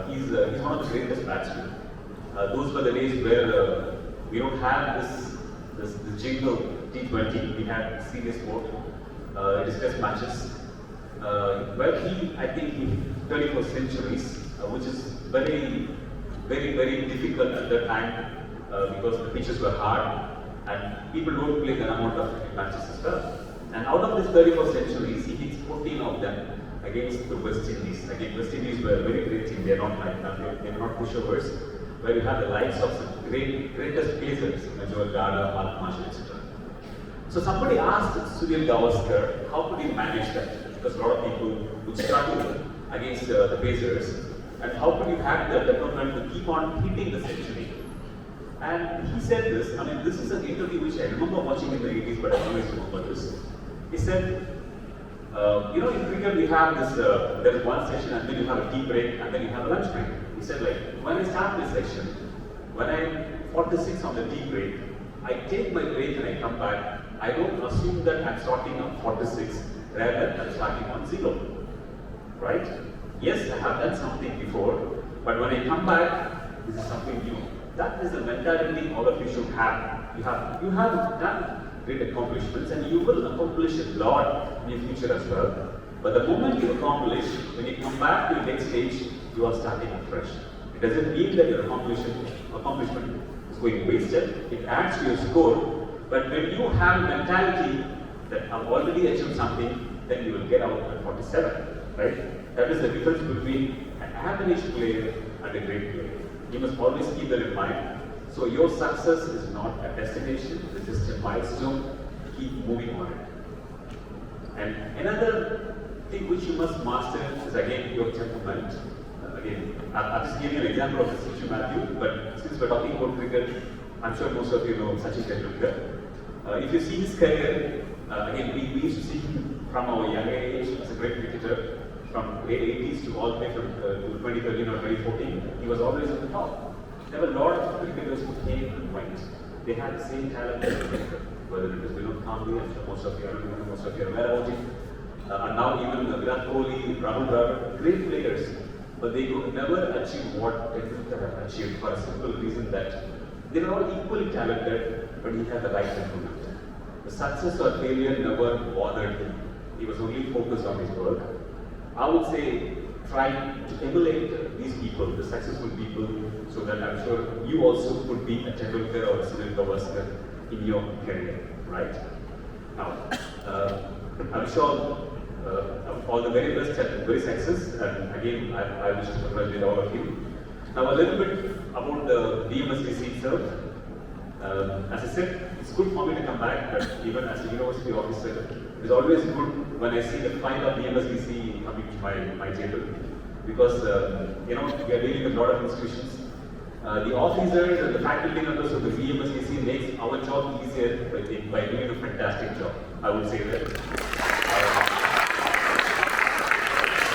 he's one of the greatest batsmen. Those were the days where we don't have this jingle T20. We had serious sport, discuss matches. I think he 31st centuries, which is very, very, very difficult at that time because the pitches were hard and people don't play that amount of cricket matches as well. And out of this 31st centuries, he hits 14 of them against the West Indies. Again, West Indies were a very great team. They are not like that. They are not pushovers. Where you have the likes of some greatest pacers, Joel Gada, Mark Marshall, etc. So somebody asked Sunil Gavaskar, how could he manage that? Because a lot of people would struggle against the pacers. And how could you have the temperament to keep on hitting the century? And he said this, this is an interview which I remember watching in the 80s, but I always remember this. He said, in cricket we have this, there is one session and then you have a tea break and then you have a lunch break. He said when I start this section, when I'm 46 on the tea break, I take my break and I come back. I don't assume that I'm starting on 46, rather than I'm starting on 0. Right? Yes, I have done something before, but when I come back, this is something new. That is the mentality all of you should have. You have done great accomplishments and you will accomplish a lot in your future as well. But the moment you accomplish, when you come back to the next stage, you are starting afresh. It doesn't mean that your accomplishment is going wasted. It adds to your score. But when you have a mentality that I've already achieved something, then you will get out at 47, right? That is the difference between an average player and a great player. You must always keep that in mind. So your success is not a destination, it's just a milestone. Keep moving on it. And another thing which you must master is again your temperament. Again, I'll just give you an example of Sachin Matthew, but since we're talking about cricket, I'm sure most of you know Sachin Tendulkar. If you see his career, again, we used to see him from our young age as a great cricketer, from late 80s to all the way from 2013 or 2014. He was always at the top. There were a lot of cricketers who came and went. They had the same talent as a cricketer, whether it was Vinod Kambli, I'm sure most of you are aware about it. And now even Virat Kohli, Rahul Dravid, great players, but they could never achieve what Tendulkar had achieved for a simple reason that they were all equally talented, but he had the right temperament. The success or failure never bothered him. He was only focused on his work. I would say try to emulate these people, the successful people, so that I'm sure you also could be a Tendulkar or a Sunil Gavaskar in your career, right? Now, I'm sure all the very best and very success, and again, I wish to congratulate all of you. Now, a little bit about the DMSDC itself. As I said, it's good for me to come back, but even as a university officer, it is always good when I see the file of DMSDC coming to my table, because we are dealing with a lot of institutions. The officers and the faculty members of the DMSDC makes our job easier by doing a fantastic job. I would say that.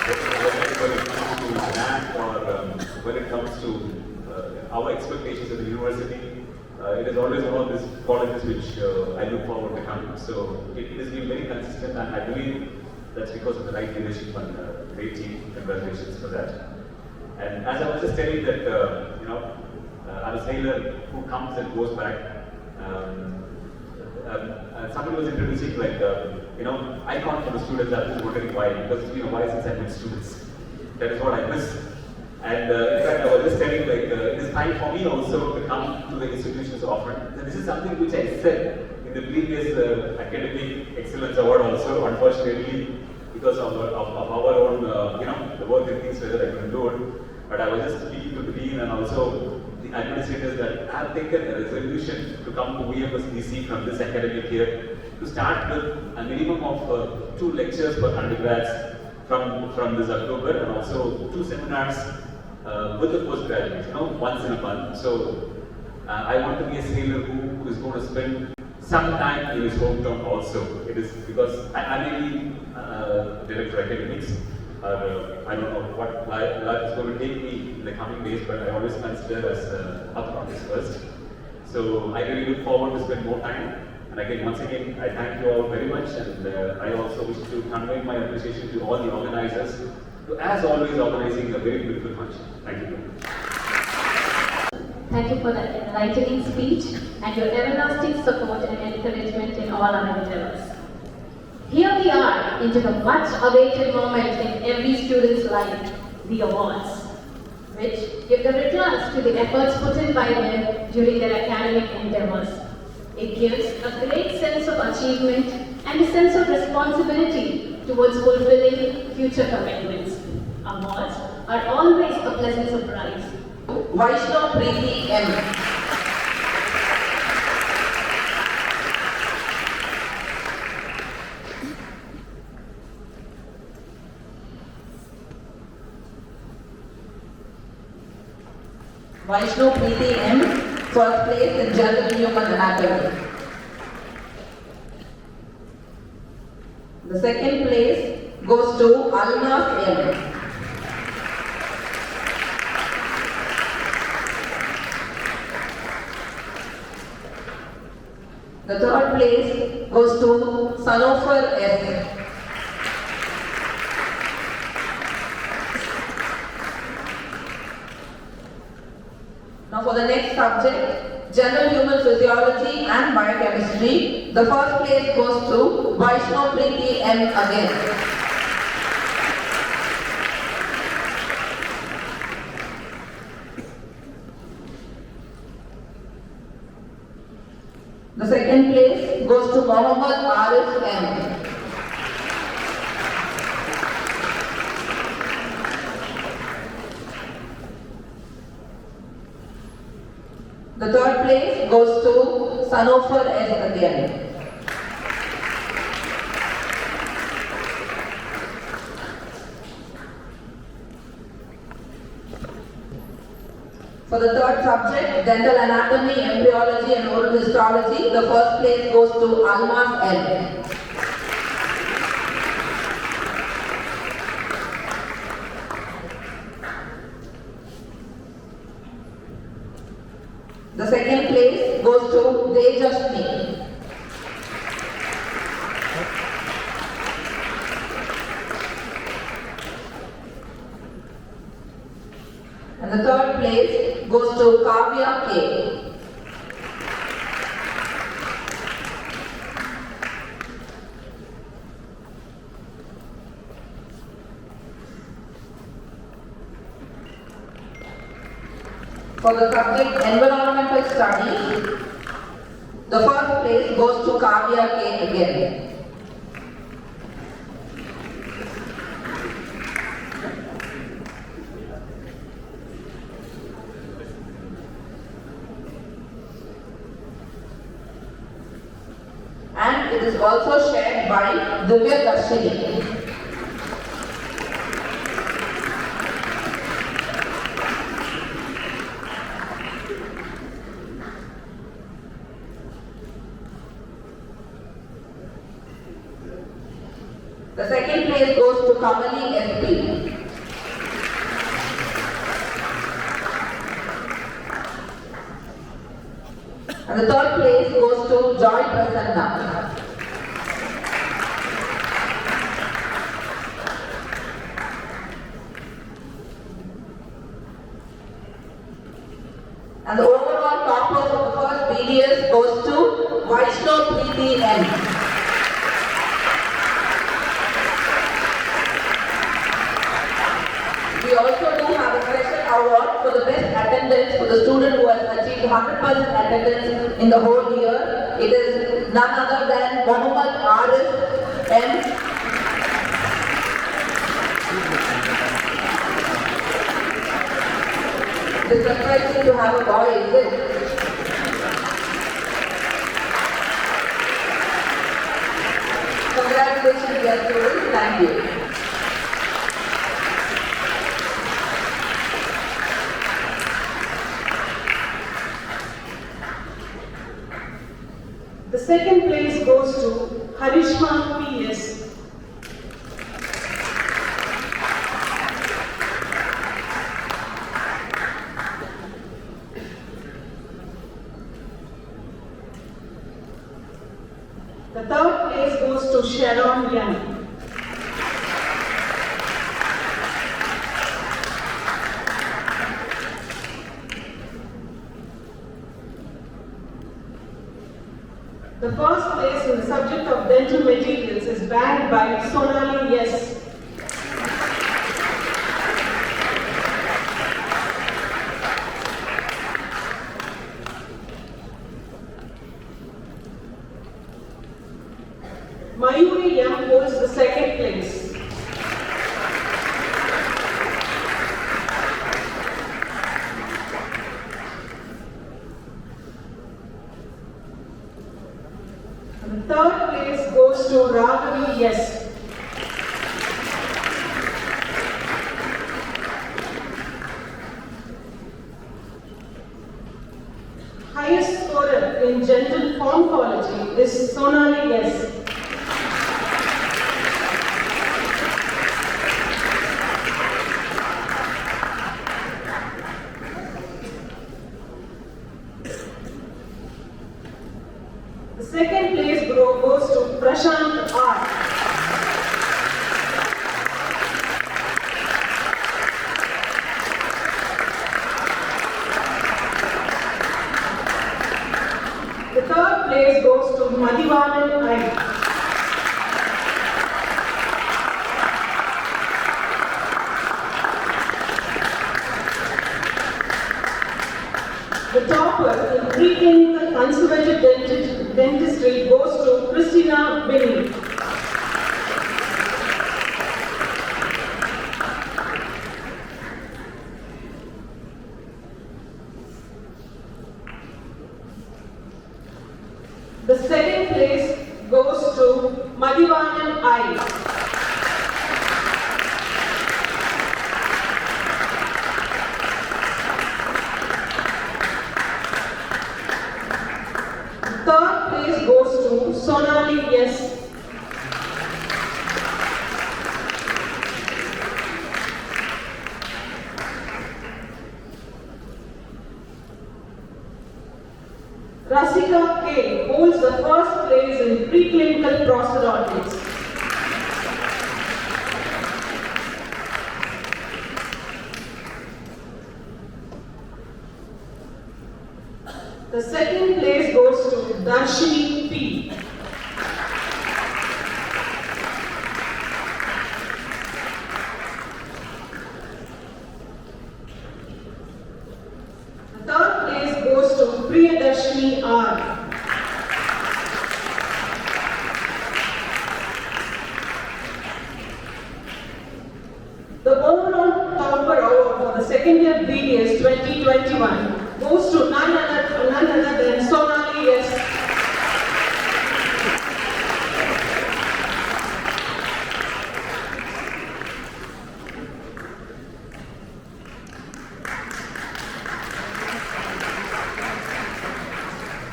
When it comes to NAC or when it comes to our expectations at the university, it is always one of these colleges which I look forward to coming. So it has been very consistent, and I believe that's because of the right leadership and great team. Congratulations for that. And as I was just telling that, I'm a sailor who comes and goes back. Somebody was introducing icon for the students. I was wondering why, because it's been a while since I've been students. That is what I miss. And in fact, I was just telling it is time for me also to come to the institutions often. And this is something which I said in the previous academic excellence award also. Unfortunately, because of our own, the work and things whether I couldn't do it. But I was just speaking to the dean and also the administrators that I have taken a resolution to come to VMSDC from this academic year to start with a minimum of 2 lectures for undergrads from this October, and also 2 seminars with the postgraduates, once in a month. So I want to be a sailor who is going to spend some time in his hometown also. It is because I may be director of academics, or I don't know what life is going to take me in the coming days, but I always consider as orthodontist first. So I really look forward to spend more time. And again, once again, I thank you all very much, and I also wish to convey my appreciation to all the organizers, who, as always, organizing a very beautiful function. Thank you. Thank you for that enlightening speech and your everlasting support and encouragement in all our endeavors. Here we are into the much-awaited moment in every student's life, the awards, which give the returns to the efforts put in by them during their academic endeavors. It gives a great sense of achievement and a sense of responsibility towards fulfilling future commitments. Awards are always a pleasant surprise. Vaishnav Preeti M. Vaishnav Preeti M. First place in General Human Anatomy. The second place goes to Alnas M. The third place goes to Sanofer S. Now for the next subject, General Human Physiology and Biochemistry, the first place goes to Vaishnav Preeti M again. The second place goes to Mohammad Arif M. The third place goes to Sanofer S. again. For the third subject, dental anatomy, embryology and oral histology, the first place goes to Almas L. The second place goes to Tejasni. And the third place goes to Kavya K. For the subject environmental studies, the first place goes to Kavya K again. And it is also shared by Divya Darshini. The second place goes to Kamali SP. And the third place goes to Joy Prasanna. And the overall toppers of the first BDS goes to Vaishnav Preeti N. We also do have a special award for the best attendance for the student who has achieved 100% attendance in the whole year. It is none other than Mohammad Arif M. It is surprising to have a boy, is it? Congratulations, dear students. Thank you. The second place goes to Harishma P.S. The third place goes to Sharon Young. The first place in the subject of dental materials is bagged by Sonali S. Mayuri M holds the second place. The third place goes to Raghavi S. Highest scorer in general pharmacology is Sonali S. The second place goes to Prashant R. The third place goes to Madhivanan I. The topper in preclinical conservative dentistry Dentistry goes to Christina Binny. The second place goes to Madhivanan I. Third place goes to Sonali S. Rasika K holds the first place in preclinical prosthodontics. The second place goes to Darshini P. The third place goes to Priyadarshini R. The overall topper award for the second year BDS 2021 goes to none other than Sonali S.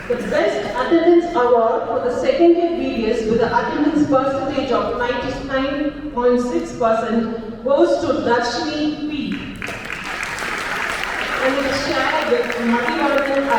The Best Attendance Award for the second year BDS with the attendance percentage of 99.6% goes to Darshini P. And it is shared with Madhivanan I.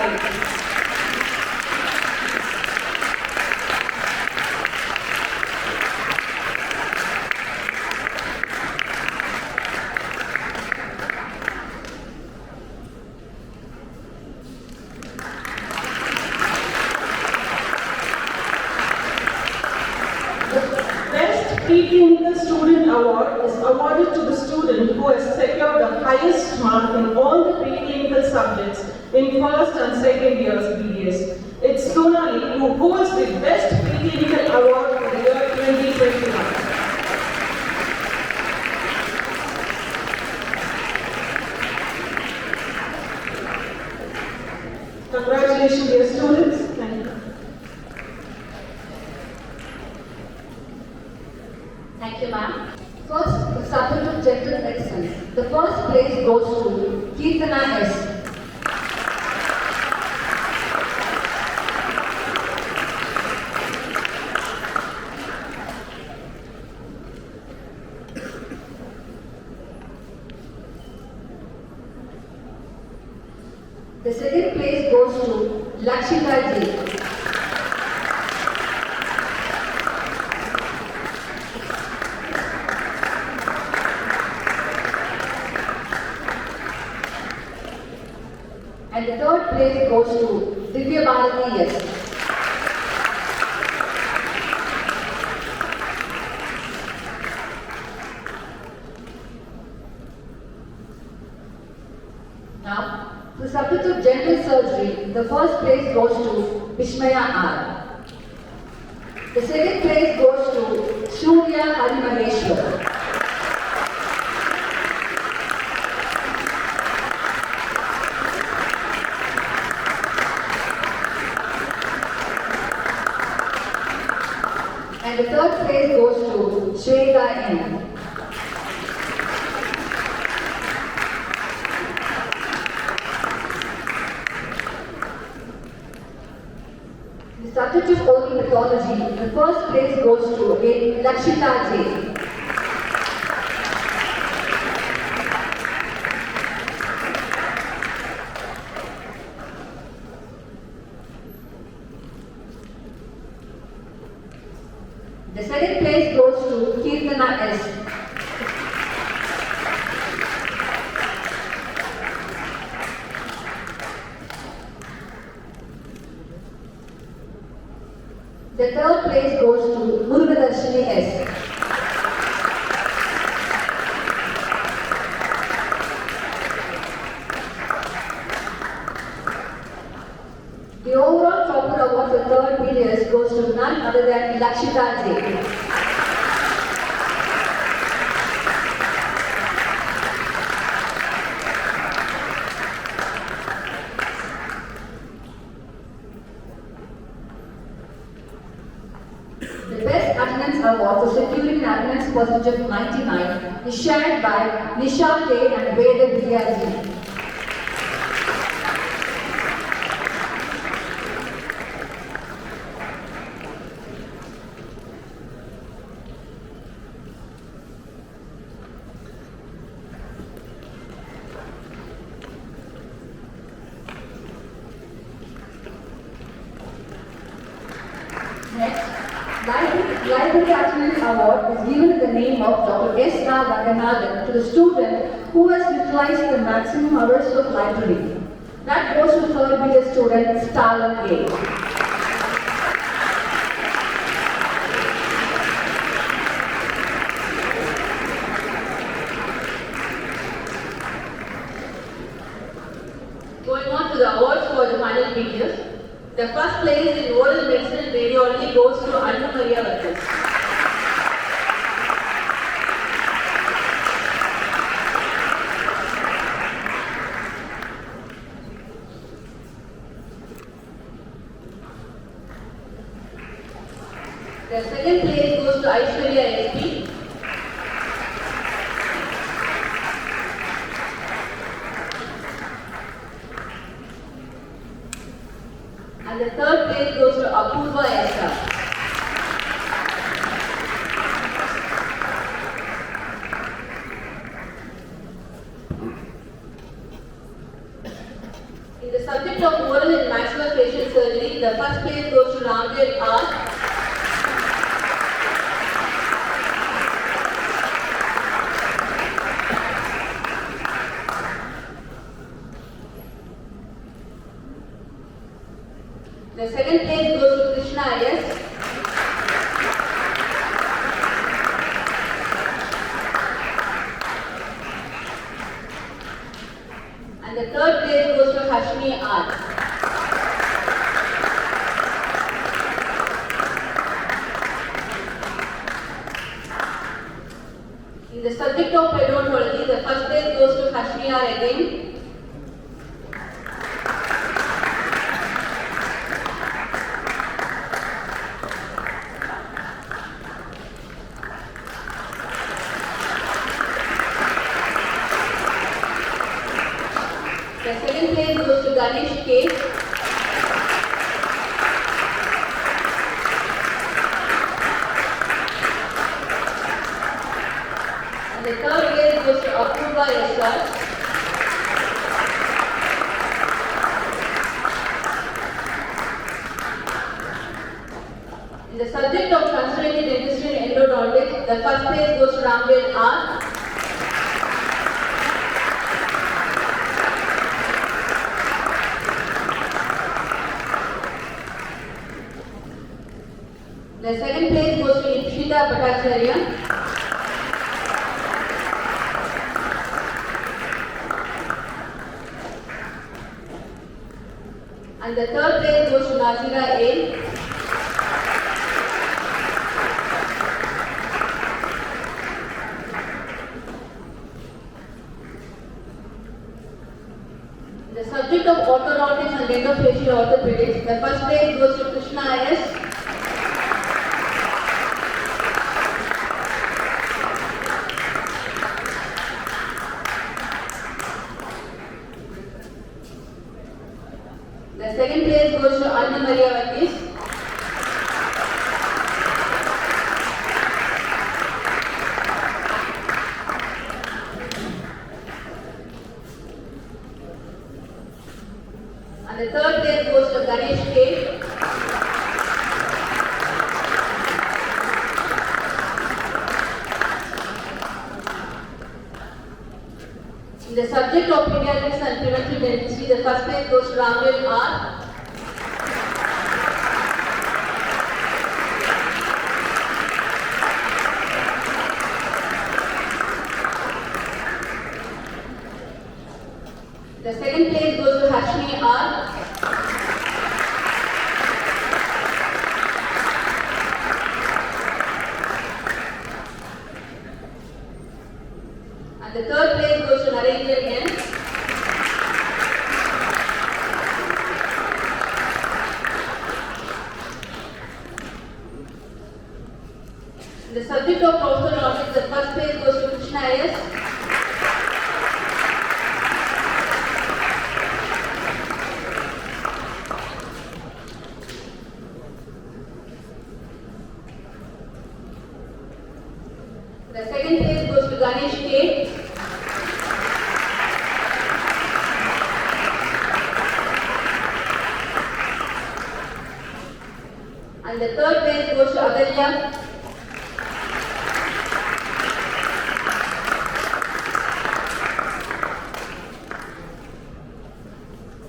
Best Preclinical Student Award is awarded to the student who has secured the highest mark in all the preclinical subjects in first and second years BDS. It's Sonali who holds the Best Preclinical Award for the year 2021. Congratulations, dear students. Thank you. Thank you, ma'am. First, the subject of gentle excellence. The first place goes to Kirtana S. The second place goes to Lakshita J. And the third place goes to Divya Bharati S. Now, the subject of general surgery, the first place goes to Vishmaya R. The second place goes to Surya Harimaheshwar. And the third place goes to Shweta N. The subject of oral pathology, the first place goes to Lakshita J. The second place goes to Kirtana S. The third place goes to Murugadarshini S. The overall topper award for third BDS none other than Lakshita J. The Best Attendance Award for securing an attendance percentage of 99 is shared by Nisha K and Veda Biyaji. Next, Library Attendance Award is given in the name of Dr. S. R. Ranganathan to the student who has utilized the maximum hours of library. That goes to third BS student Starla A. Going on to the awards for the final BDS. The first place in oral medicine and radiology goes to Anna Maria Vargas. The second place goes to Aishwarya SP. And the third place goes to Apurva Esther. In the subject of oral and maxillofacial surgery, the first place goes to Ramveer R. The second place goes to Krishna S. And the third place goes to Harshini R. In the subject of pedontology, the first place goes to Harshini R again. The second place goes to Ganesh K. And the third place goes to Apurva SR. In the subject of consultative dentistry and endodontics, the first place goes to Ramveer R. The second place goes to Ipshita Bhattacharya. And the third place goes to Nazira A. In the subject of orthodontics and dentofacial orthopedics, the first place goes to Krishna S. The second place goes to Anna Maria Vargas. And the third place goes to Ganesh K. In the subject of pediatrics and preventive dentistry, the first place goes to Ramveer R. The second place goes to Harshini R. The subject of postal knowledge, the first place goes to Krishna S. The second place goes to Ganesh K. And the third place goes to Agalya.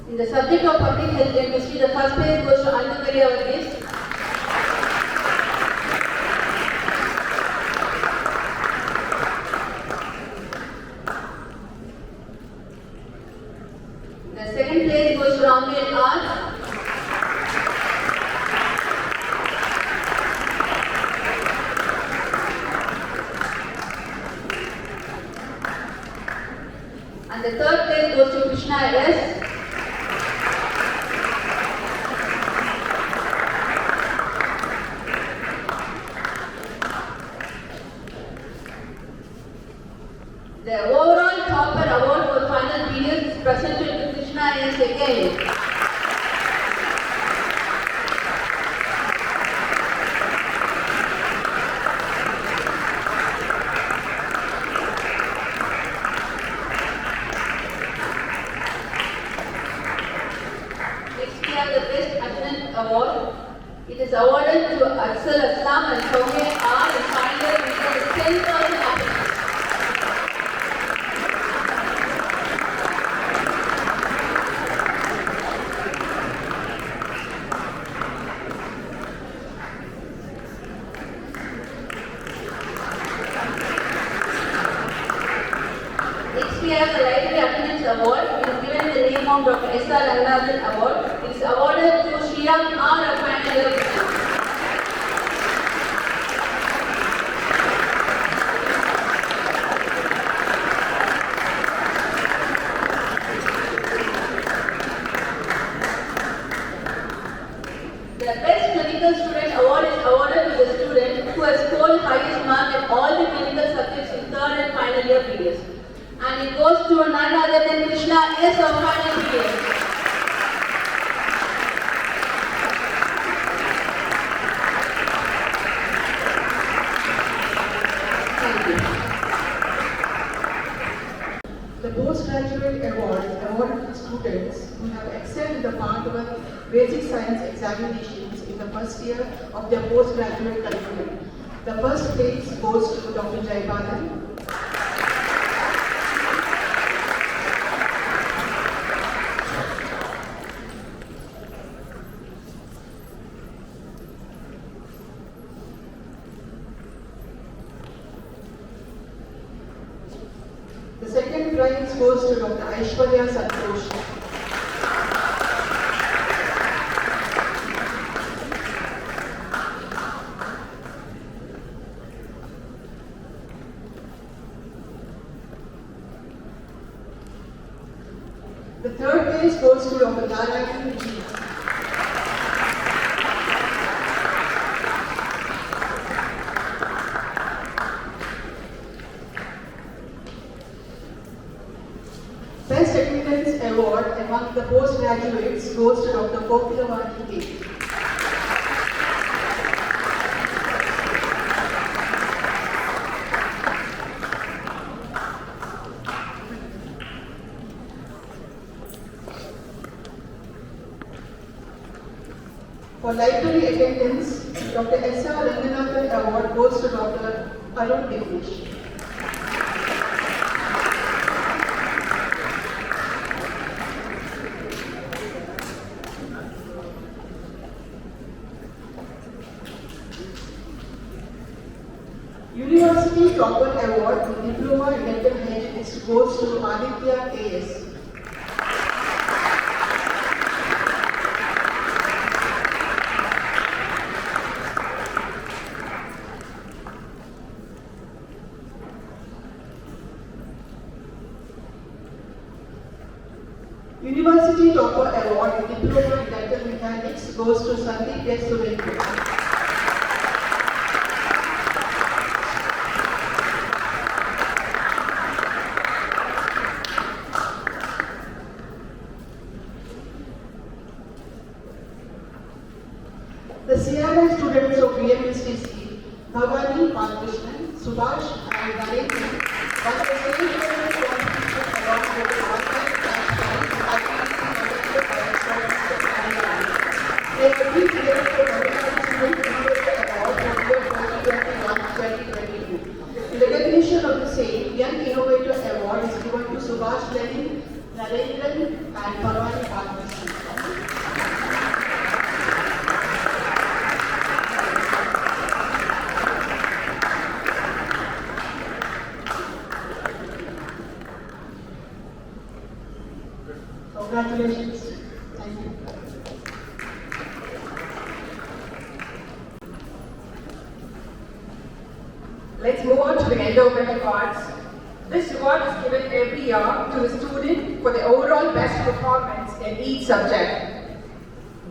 In the subject of public health chemistry, the first place goes to Anandamaria Varghese. The second place goes to Ramveer R. And the third place goes to Krishna S. The overall topper award for final period is presented to Krishna S again. Next we have the Best Attendance Award. It is awarded to Axel Aslam and Soumya R in final year with 10,000 attendance. Next we have the Library Attendance Award. It is given in the name of Dr. S.R. Ranganathan Award. It is awarded to Sriram R. Final year. The Best Clinical Student Award is awarded to the student who has scored highest mark in all the clinical subjects in third and final year periods. And it goes to none other than Krishna S. of final period. Thank you. The Postgraduate Award is awarded to students who have excelled in the part one basic science examinations in the first year of their postgraduate curriculum. The first place goes to Dr. Jaibalan. The second prize goes to Dr. Aishwarya Santosh. The third place goes to Dr. Narayan G. Best Attendance Award among the postgraduates goes to Dr. Kokilavati K. For library attendance, Dr. S.R. Ranganathan Award goes to Dr. Arun Dinesh. University Topper Award with Diploma in Mental Health goes to Aditya A.S. University Topper Award with Diploma in Dental Mechanics goes to Sandeep S. Surendra. Bhavani Balakrishnan, Subhash and Narendra was the state level competition along with the outside class points at They were each given for Student Innovator Award for year 2021-2022. In recognition of the same, Young Innovator Award is given to Subhash Lenin, Narendran and Bhavani Balakrishnan. Congratulations. Thank you. Let's move on to the endowment awards. This award is given every year to the student for the overall best performance in each subject.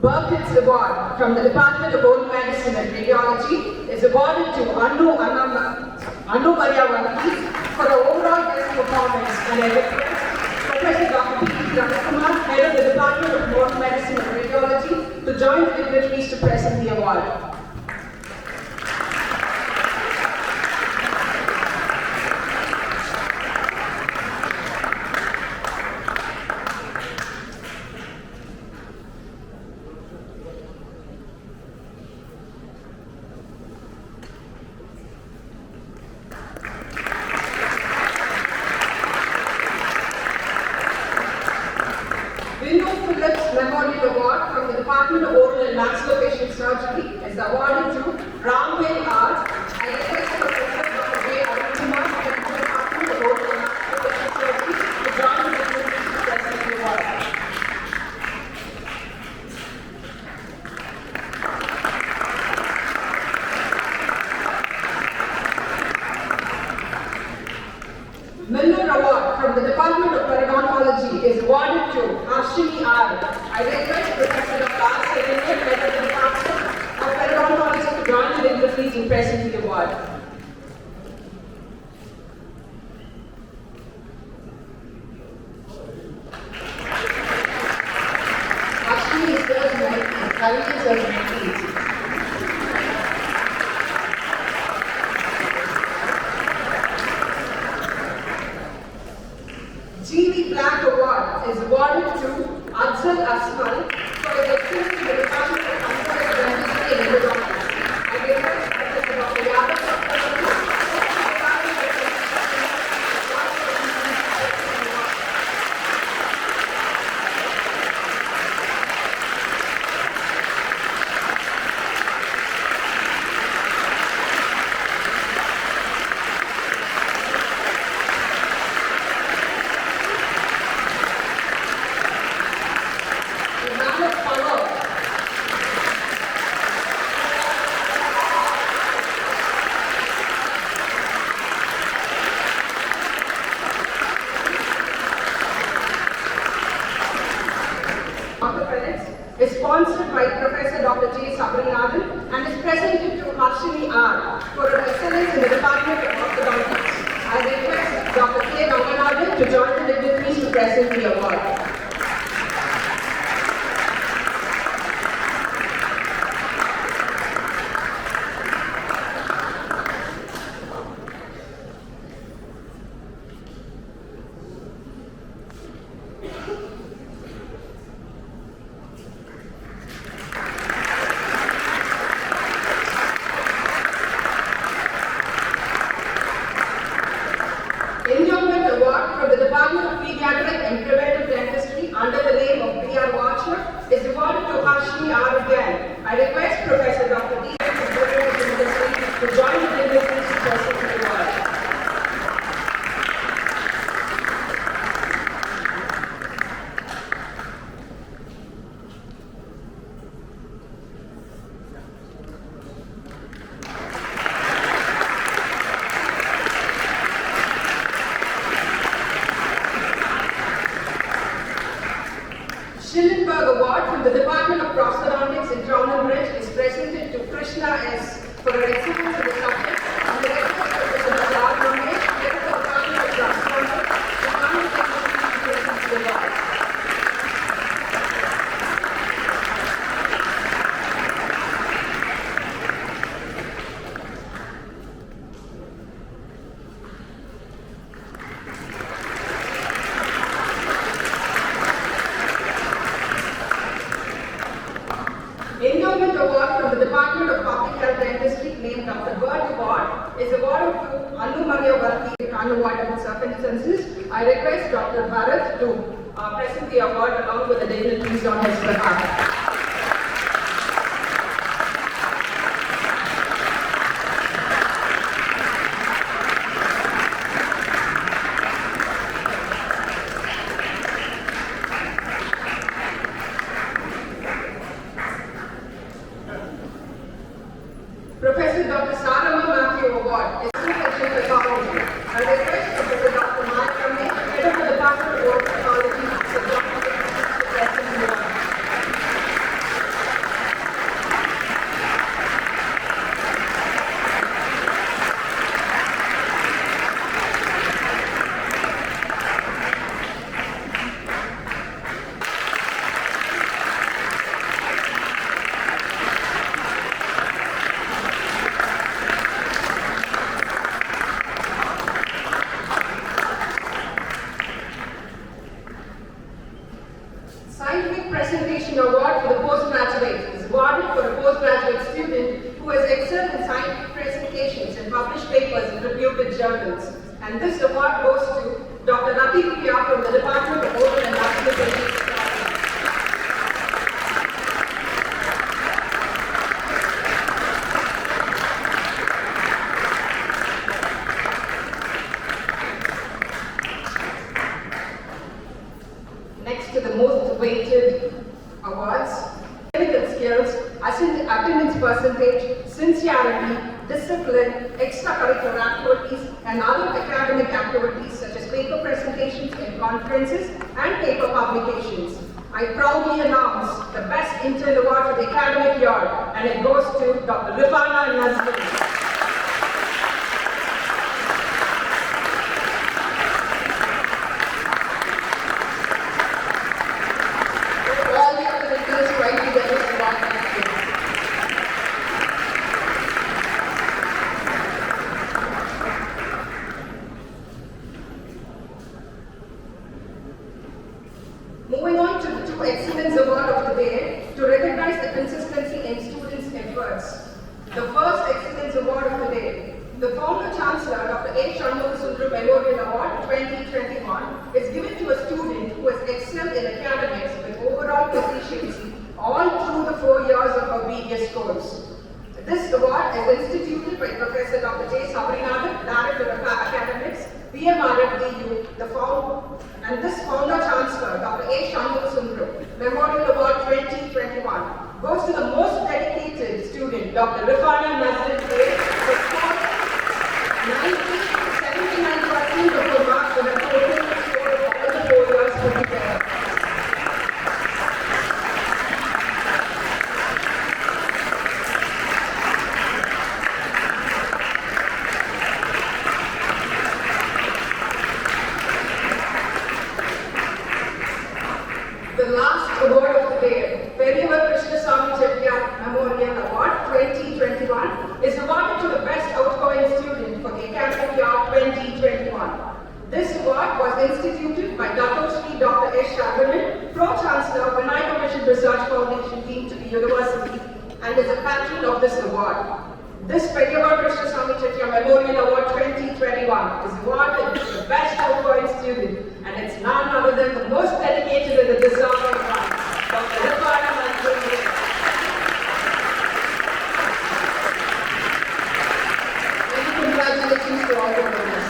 Burkitt's Award from the Department of Old Medicine and Radiology is awarded to Anu Mariavanti for the overall best performance, and I request Professor Dr. P. Ramakumar, Head of the Department of Old Medicine and Radiology, to join the dignitaries to present the award. Memorial Award from the Department of Oral and Maxillofacial Surgery is awarded to Ramway Art. I request Professor Dr. J. Arunkumar, Head of the Department of Oral and Maxillofacial Surgery, to join the dignitaries to present the award. Miller Award from the Department of Periodontology is awarded to Harshini R. I request Professor Dr. R. Secretary, Head of the Department of Periodontology, to join the dignitaries in presenting the award. Harshini is served 90s, currently serves 90s. G.V. Black Award is awarded to Afzal Asmal for his excellence in the Department of Consular Dentistry and Endodontics. I request Professor Dr. Yadav Chakravarti, is sponsored by Professor Dr. J. Sabrinathan and is presented to Harshini R. for her excellence in the Department of Orthodontics. I request Dr. K. Ranganathan to join the dignitaries to present the award. Endowment Award from the Department of Pediatric and Preventive Dentistry award is awarded to Anu Maria Varthi unawarded circumstances. I request Dr. Bharat to present the award along with the dignitaries on his behalf. Professor Dr. Sarama Matthew Award is Professor Technology. I request Professor Dr. Mike Ramesh, Head of the Department of Water Technology, to present the award. Scientific Presentation Award for the postgraduate is awarded for a postgraduate student who has excelled in scientific presentations and published papers in reputed journals. And this award goes to Dr. Rati Priya from the Department of Oral and National Education. Next to the most weighted awards, clinical skills, attendance percentage, sincerity, discipline, extracurricular activities, and other academic activities such as paper presentations in conferences and paper publications. I proudly announce the Best Intern Award for the academic year, and it goes to Dr. Rifana Nazrin. Moving on to the two Excellence Award of the day to recognize the consistency in students' efforts. The first Excellence Award of the day, the former Chancellor Dr. A. Shanmugha Sundaram Memorial Award 2021 is given to a student who has excelled in academics with overall proficiency all through the 4 years of her BDS course. This award is instituted by Professor Dr. J. Sabrinathan, Director of Academics, PMRFDU, and this founder Chancellor, Dr. A. Shanmugha Sundaram, Memorial Award 2021, goes to the most dedicated student, Dr. Rifana Nazrin, who scored 79% of her marks with a total score of all the 4 years put together. The last award of the day, Periyar Krishnaswamy Chettiar Memorial Award 2021, is awarded to the best outgoing student for the academic year 2021. This award was instituted by Dr. S. Shaganan, Pro-Chancellor, Vinayaga Mission Research Foundation deemed to be university, and is a patron of this award. This Periyar Krishnaswamy Chettiar Memorial Award 2021 is awarded to the best outgoing student, and it's none other than the most dedicated and the deserving one, Dr. Rifana Nazrin. Many congratulations to all the winners.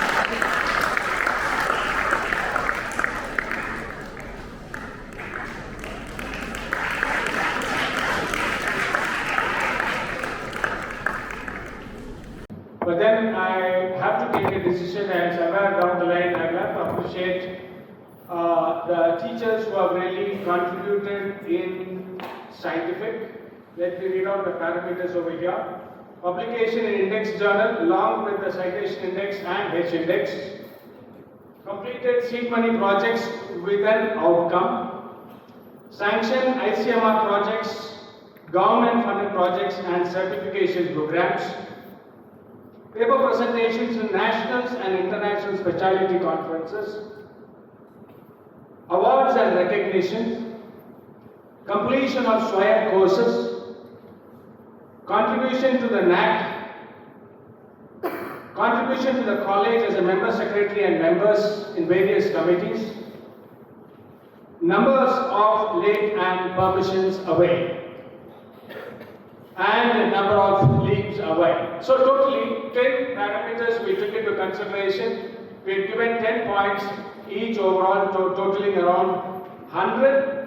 But then I have to take a decision, and somewhere down the line I have to appreciate the teachers who have really contributed in scientific. Let me read out the parameters over here. Publication in index journal along with the citation index and H index. Completed seed money projects with an outcome. Sanctioned ICMR projects, government funded projects and certification programs. Paper presentations in national and international specialty conferences. Awards and recognition. Completion of SWAYAM courses. Contribution to the NAC. contribution to the college as a member secretary and members in various committees, numbers of late and permissions away, and number of leaves away. So totally 10 parameters we took into consideration. We had given 10 points each overall, totaling around 100.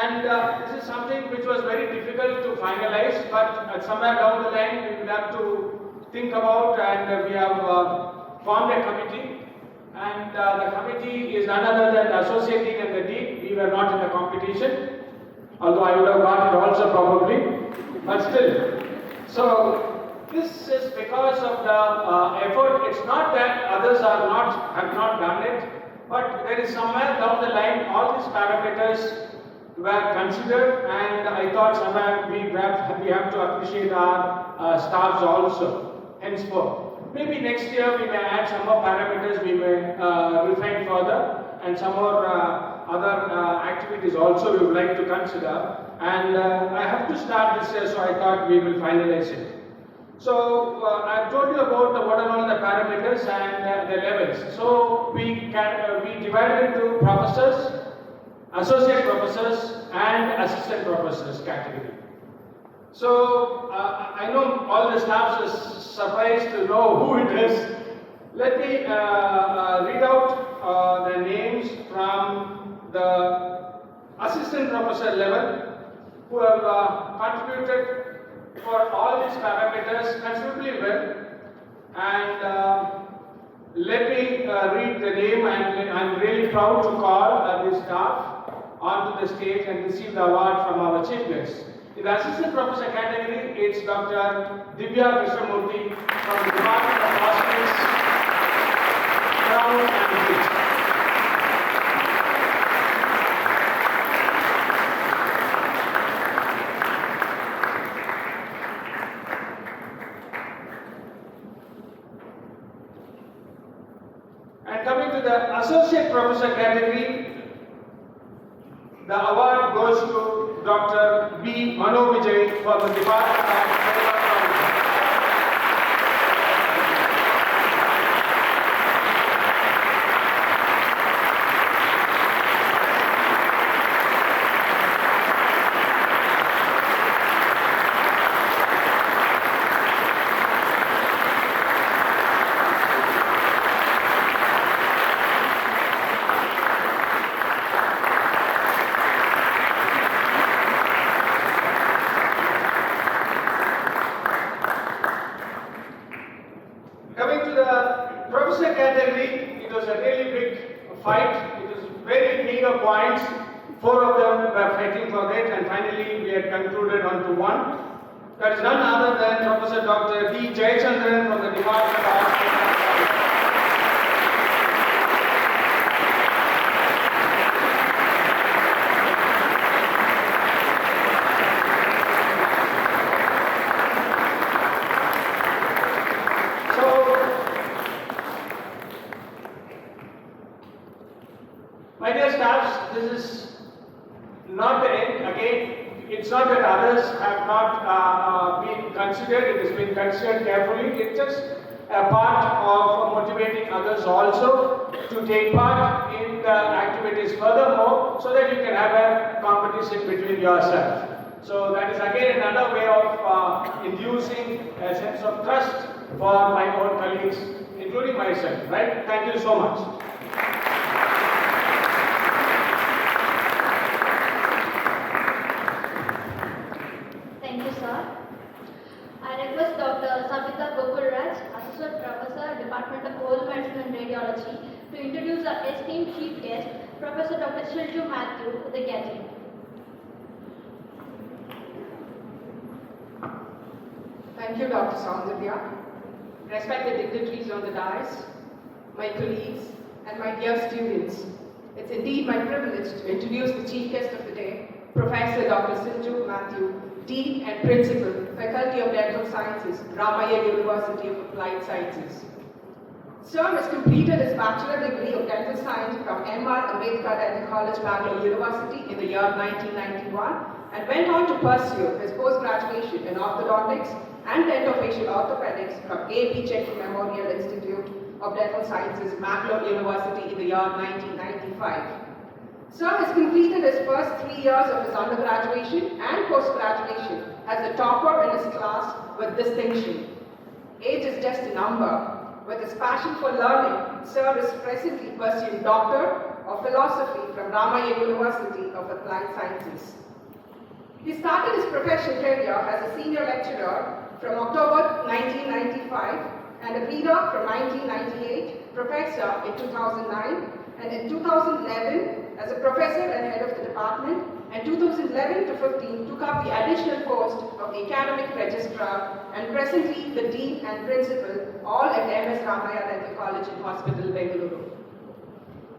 And this is something which was very difficult to finalize, but somewhere down the line we will have to think about, and we have formed a committee. And the committee is none other than the associate dean and the dean. We were not in the competition, although I would have got it also probably, but still. So this is because of the effort. It's not that others have not done it, but there is somewhere down the line all these parameters were considered, and I thought somewhere we have to appreciate our staffs also, henceforth. Maybe next year we may add some more parameters, we may refine further, and some more other activities also we would like to consider. And I have to start this year, so I thought we will finalize it. So I've told you about what are all the parameters and the levels. So we divided into professors, associate professors, and assistant professors category. So I know all the staffs are surprised to know who it is. Let me read out the names from the assistant professor level who have contributed for all these parameters considerably well. And let me read the name, and I'm really proud to call this staff onto the stage and receive the award from our chief guest. In the assistant professor category, it's Dr. Divya Krishnamurthy from the Department of Hospitals, Crown and Bridge. And coming to the associate professor category, the award goes to Dr. B. Mano Vijay for the Department of Medical Technology. Coming to the professor category, it was a really big fight. It was very meager points. 4 of them were fighting for it, and finally we had concluded on to 1. That is none other than Professor Dr. D. Jayachandran from the Department of Hospital. My dear staffs, this is not the end. Again, it's not that others have not been considered. It has been considered carefully. It's just a part of motivating others also to take part in the activities furthermore, so that you can have a competition between yourselves. So that is again another way of inducing a sense of trust for my own colleagues, including myself. Right? Thank you so much. Thank you, sir. I request Dr. Savita Gopalraj, Associate Professor, Department of Cold Medicine and Radiology, to introduce our esteemed chief guest, Professor Dr. Shilju Matthew, to the gathering. Thank you, Dr. Soundarya. Respected dignitaries on the dais, my colleagues, and my dear students, it's indeed my privilege to introduce the chief guest of the day, Professor Dr. Shilju Matthew, Dean and Principal, Faculty of Dental Sciences, Ramaiah University of Applied Sciences. Sir has completed his bachelor degree of dental science from M.R. Ambedkar Dental College, Bangalore University in the year 1991 and went on to pursue his post-graduation in orthodontics and dentofacial orthopedics from A.P. Chetty Memorial Institute of Dental Sciences, Bangalore University in the year 1995. Sir has completed his first 3 years of his undergraduation and post-graduation as the topper in his class with distinction. Age is just a number. With his passion for learning, Sir is presently pursuing Doctor of Philosophy from Ramaya University of Applied Sciences. He started his professional career as a senior lecturer from October 1995 and a reader from 1998, professor in 2009, and in 2011 as a professor and head of the department, and 2011 to 15 took up the additional post of the academic registrar and presently the dean and principal, all at MS Ramaya Dental College and Hospital, Bengaluru.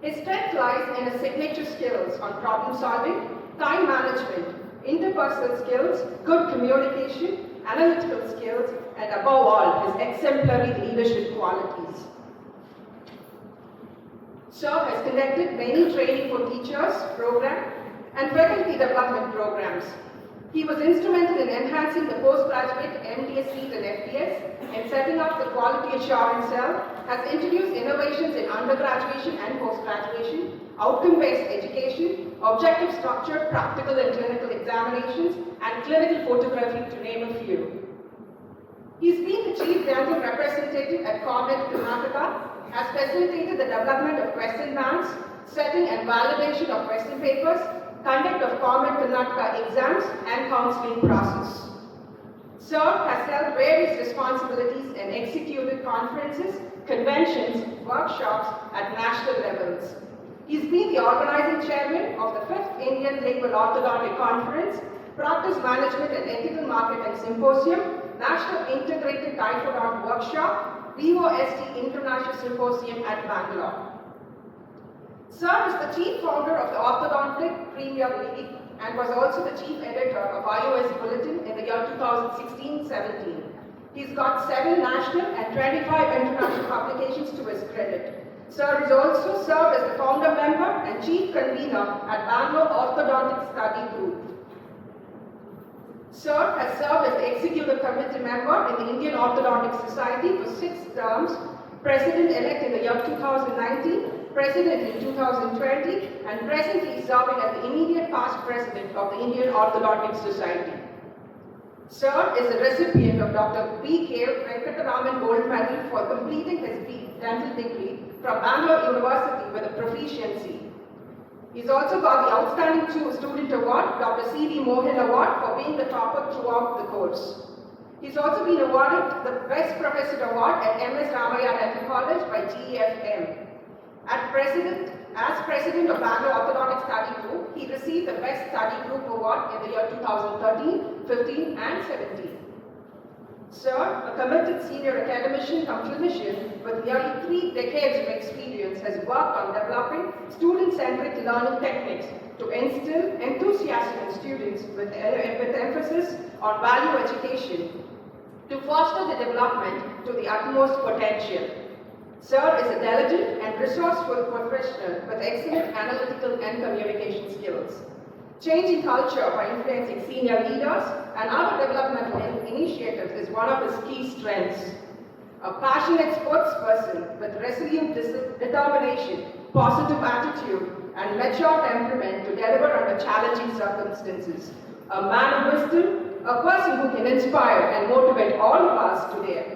His strength lies in his signature skills on problem solving, time management, interpersonal skills, good communication, analytical skills, and above all, his exemplary leadership qualities. Sir has conducted many training for teachers program and faculty development programs. He was instrumental in enhancing the postgraduate MDS seat in FDS and setting up the quality assurance cell, has introduced innovations in undergraduation and postgraduation, outcome-based education, objective structured practical and clinical examinations, and clinical photography, to name a few. He's been the Chief Dental Representative at COMET Karnataka, has facilitated the development of question banks, setting and validation of question papers, conduct of COMET Karnataka exams, and counseling process. Sir has held various responsibilities and executed conferences, conventions, workshops at national levels. He's been the organizing chairman of the 5th Indian Lingual Orthodontic Conference, Practice Management and Ethical Marketing Symposium, National Integrated Typhodont Workshop, VOST International Symposium at Bangalore. Sir is the chief founder of the Orthodontic Premier League and was also the chief editor of iOS Bulletin in the year 2016-17. He's got 7 national and 25 international publications to his credit. Sir has also served as the founder member and chief convener at Bangalore Orthodontic Study Group. Sir has served as the executive committee member in the Indian Orthodontic Society for 6 terms, president-elect in the year 2019, president in 2020, and presently serving as the immediate past president of the Indian Orthodontic Society. Sir is a recipient of Dr. B.K. Venkataraman Gold Medal for completing his dental degree from Bangalore University with a proficiency. He's also got the Outstanding Student Award, Dr. C.V. Mohan Award, for being the topper throughout the course. He's also been awarded the Best Professor Award at MS Ramaya Dental College by GFM. As president of Bangalore Orthodontic Study Group, he received the Best Study Group Award in the year 2013, 15, and 17. Sir, a committed senior academician and clinician with nearly 3 decades of experience, has worked on developing student-centric learning techniques to instill enthusiasm in students with emphasis on value education, to foster the development to the utmost potential. Sir is a diligent and resourceful professional with excellent analytical and communication skills. Changing culture by influencing senior leaders and other developmental initiatives is one of his key strengths. A passionate sportsperson with resolute determination, positive attitude, and mature temperament to deliver under challenging circumstances. A man of wisdom, a person who can inspire and motivate all of us today.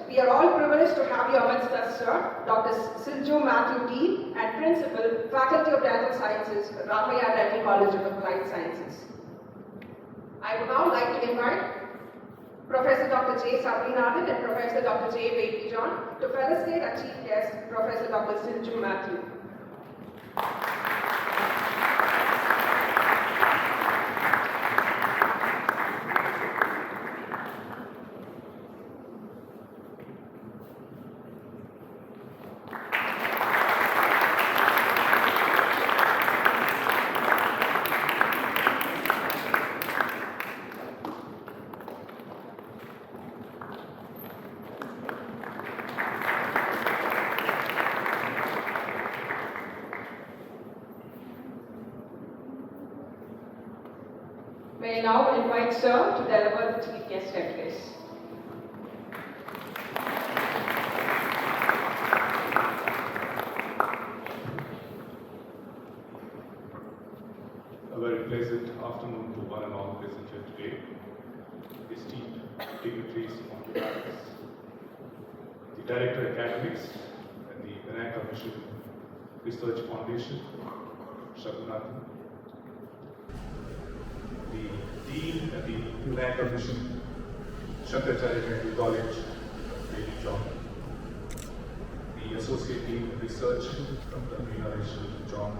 We are all privileged to have you amongst us, sir, Dr. Siljo Matthew Dean and Principal, Faculty of Dental Sciences, Ramaya Dental College of Applied Sciences. I would now like to invite Professor Dr. J. Sabrinathan and Professor Dr. J. Baby John to felicitate our chief guest, Professor Dr. Siljo Matthew. now invite Sir to deliver the Chief Guest Address. A very pleasant afternoon to one and all present here today. Esteemed dignitaries on the campus, the Director Academics and the Vinayaka Mission Research Foundation, Shagunathan, the Dean at the Vinayaka Mission Shankaracharya Medical College, Lady John, the Associate Dean of Research from the Rishal John,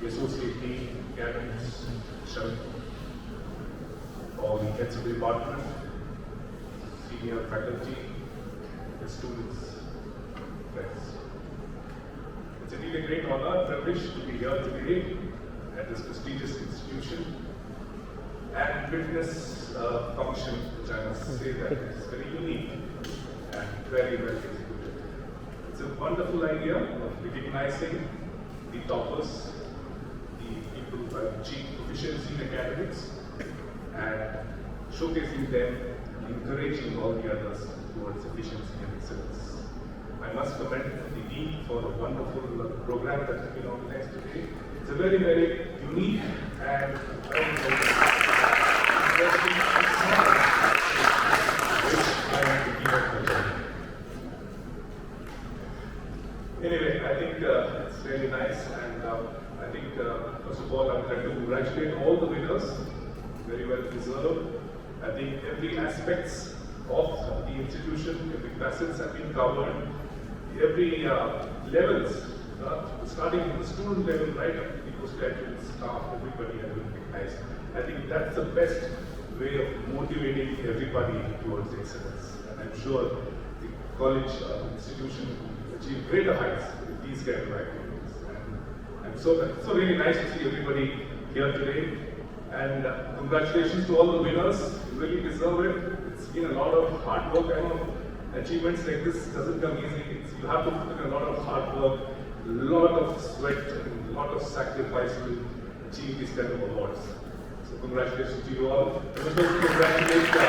the Associate Dean, Academics, Sharon, all the heads of the department, senior faculty, the students, friends. It's indeed a great honor and privilege to be here today at this prestigious institution and witness a function which I must say that is very unique and very well executed. It's a wonderful idea of recognizing the toppers, the people who have achieved proficiency in academics, and showcasing them and encouraging all the others towards efficiency and excellence. I must commend the Dean for the wonderful program that has been organized today. It's a very, very unique and very interesting which I am thinking of the Anyway, I think it's really nice, and I think first of all I would like to congratulate all the winners, very well deserved. I think every aspects of the institution, every facets have been covered, every levels, starting from the student level right up to the postgraduate staff, everybody has been recognized. I think that's the best way of motivating everybody towards excellence. And I'm sure the college institution will achieve greater heights with these kind of activities. And I'm so really nice to see everybody here today. And congratulations to all the winners. You really deserve it. It's been a lot of hard work. I know achievements like this doesn't come easy. You have to put in a lot of hard work, a lot of sweat, and a lot of sacrifice to achieve these kind of awards. So congratulations to you all. I would like to congratulate the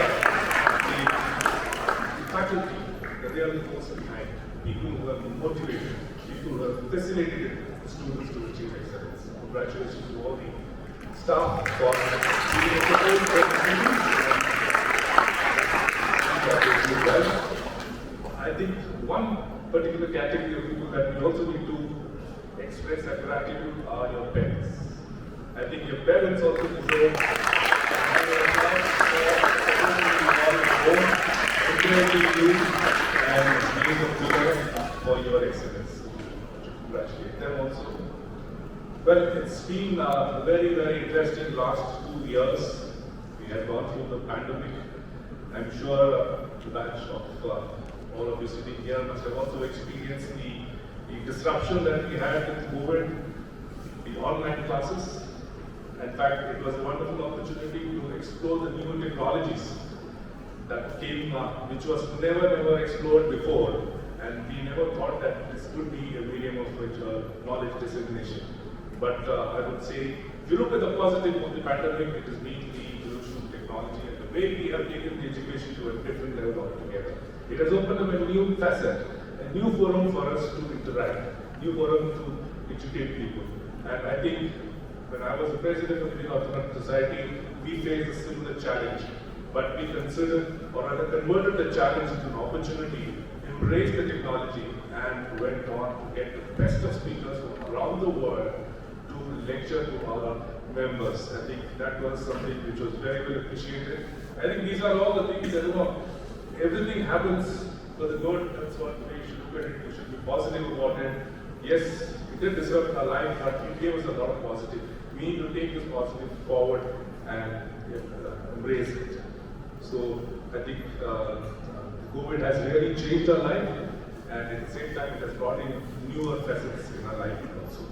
faculty, the real force behind, people who have motivated, people who have facilitated the students to achieve excellence. Congratulations to all the staff for being a well. I think one particular category of people that we also need to express that gratitude are your parents. I think your parents also deserve encouraging you and being a pillar for your excellence. Congratulate them also. Well, it's been a very, very interesting last 2 years. We have gone through the pandemic. I'm sure the batch of all of you sitting here must have also experienced the disruption that we had with COVID, the online classes. In fact, it was a wonderful opportunity to explore the new technologies that came, which was never explored before. And we never thought that this could be a medium of knowledge dissemination. But I would say, if you look at the positive of the pandemic, it has been the evolution of technology and the way we have taken the education to a different level altogether. It has opened up a new facet, a new forum for us to interact, new forum to educate people. And I think when I was the president of the Indian Orthodox Society, we faced a similar challenge. But we considered, or rather converted the challenge into an opportunity, embraced the technology, and went on to get the best of speakers from around the world to lecture to our members. I think that was something which was very well appreciated. I think these are all the things that, everything happens for the good. That's what we should look at it. We should be positive about it. Yes, it did disrupt our life, but it gave us a lot of positive. We need to take this positive forward and embrace it. So I think COVID has really changed our life, and at the same time it has brought in newer facets in our life also.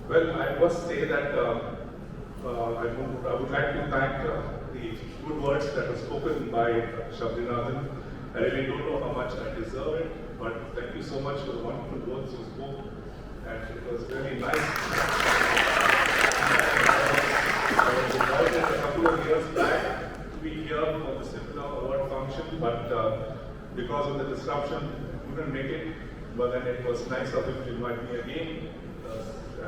Well, I must say that I would like to thank the good words that were spoken by Shabrinathan. I really don't know how much I deserve it, but thank you so much for the wonderful words you spoke, and it was very nice. I was invited a couple of years back to be here for the similar award function, but because of the disruption, I couldn't make it. But then it was nice of him to invite me again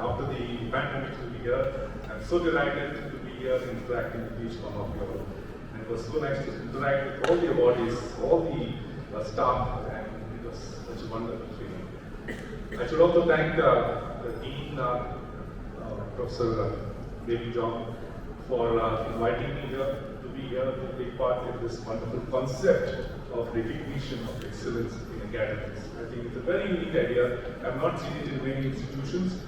after the pandemic to be here. I'm so delighted to be here interacting with each one of you. And it was so nice to interact with all the awardees, all the staff, and it was such a wonderful feeling. I should also thank the Dean, Professor David John, for inviting me here to be here to take part in this wonderful concept of recognition of excellence in academics. I think it's a very unique idea. I've not seen it in many institutions,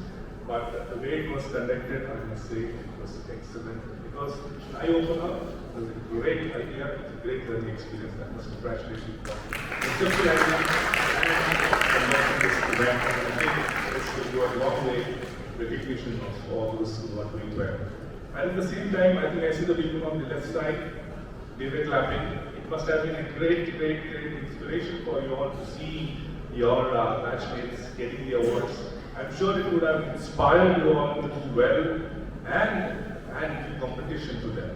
but the way it was conducted, I must say, it was excellent. Because eye-opener, it was a great idea, it's a great learning experience. I must congratulate you for conceptual idea and conducting this event. And I think this will go a long way in recognition of all those who are doing well. And at the same time, I think I see the people on the left side, they were clapping. It must have been a great inspiration for you all to see your batchmates getting the awards. I'm sure it would have inspired you all to do well and give competition to them.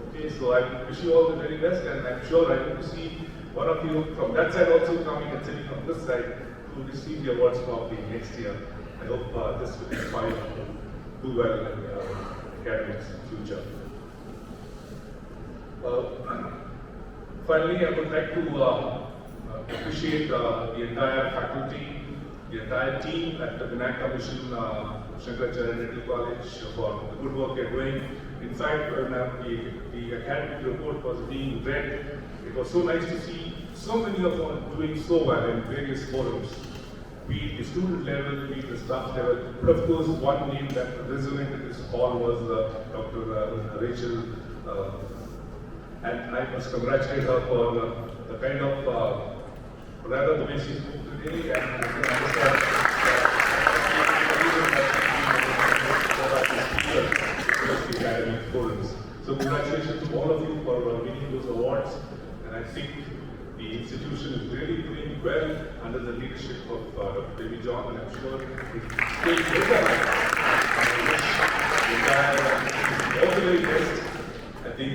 Okay, so I wish you all the very best, and I'm sure I hope to see one of you from that side also coming and sitting on this side to receive the awards probably next year. I hope this will inspire you to do well in academics future. Finally, I would like to appreciate the entire faculty, the entire team at the Vinayaka Mission Shankaracharya Medical College for the good work they're doing. In fact, when the academic report was being read, it was so nice to see so many of them doing so well in various forums, be it the student level, be it the staff level. But of course, one name that resonated in this hall was Dr. Rachel. And I must congratulate her for the kind of, rather the way she spoke today, and I can understand the academic forums. So congratulations to all of you for winning those awards, and I think the institution is really doing well under the leadership of Dr. David John, and I'm sure it will stay better. I wish all the very best. I think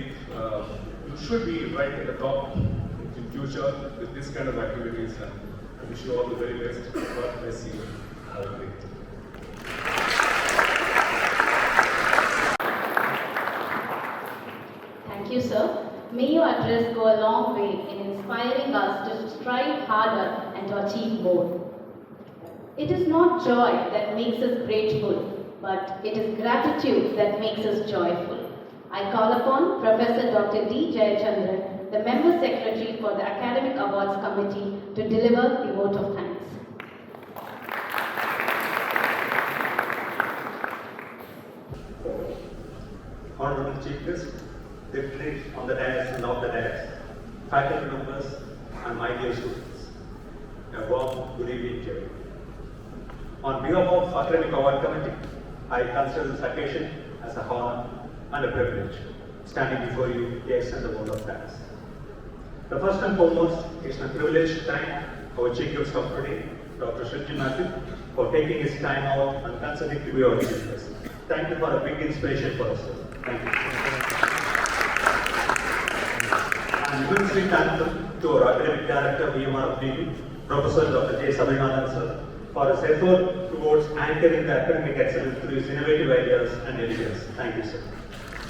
you should be right at the top in future with this kind of activities, and I wish you all the very best. God bless you. Have a great day. Thank you, sir. May your address go a long way in inspiring us to strive harder and to achieve more. It is not joy that makes us grateful, but it is gratitude that makes us joyful. I call upon Professor Dr. D. Jayachandran, the Member Secretary for the Academic Awards Committee, to deliver the vote of thanks. Honorable Chief Guest, dignitaries on the dais and off the dais, faculty members, and my dear students, a warm good evening to you. On behalf of Academic Award Committee, I consider this occasion as a honor and a privilege, standing before you, yes, and the vote of thanks. The first and foremost, it's my privilege to thank our Chief Guest of today, Dr. Shilju Matthew, for taking his time out and consenting to be our Chief Guest. Thank you for a big inspiration for us, sir. Thank you. And immensely thankful to our Academic Director, VMR of DB, Professor Dr. J. Sabhinandan, sir, for his effort towards anchoring the academic excellence through his innovative ideas and elegance. Thank you, sir.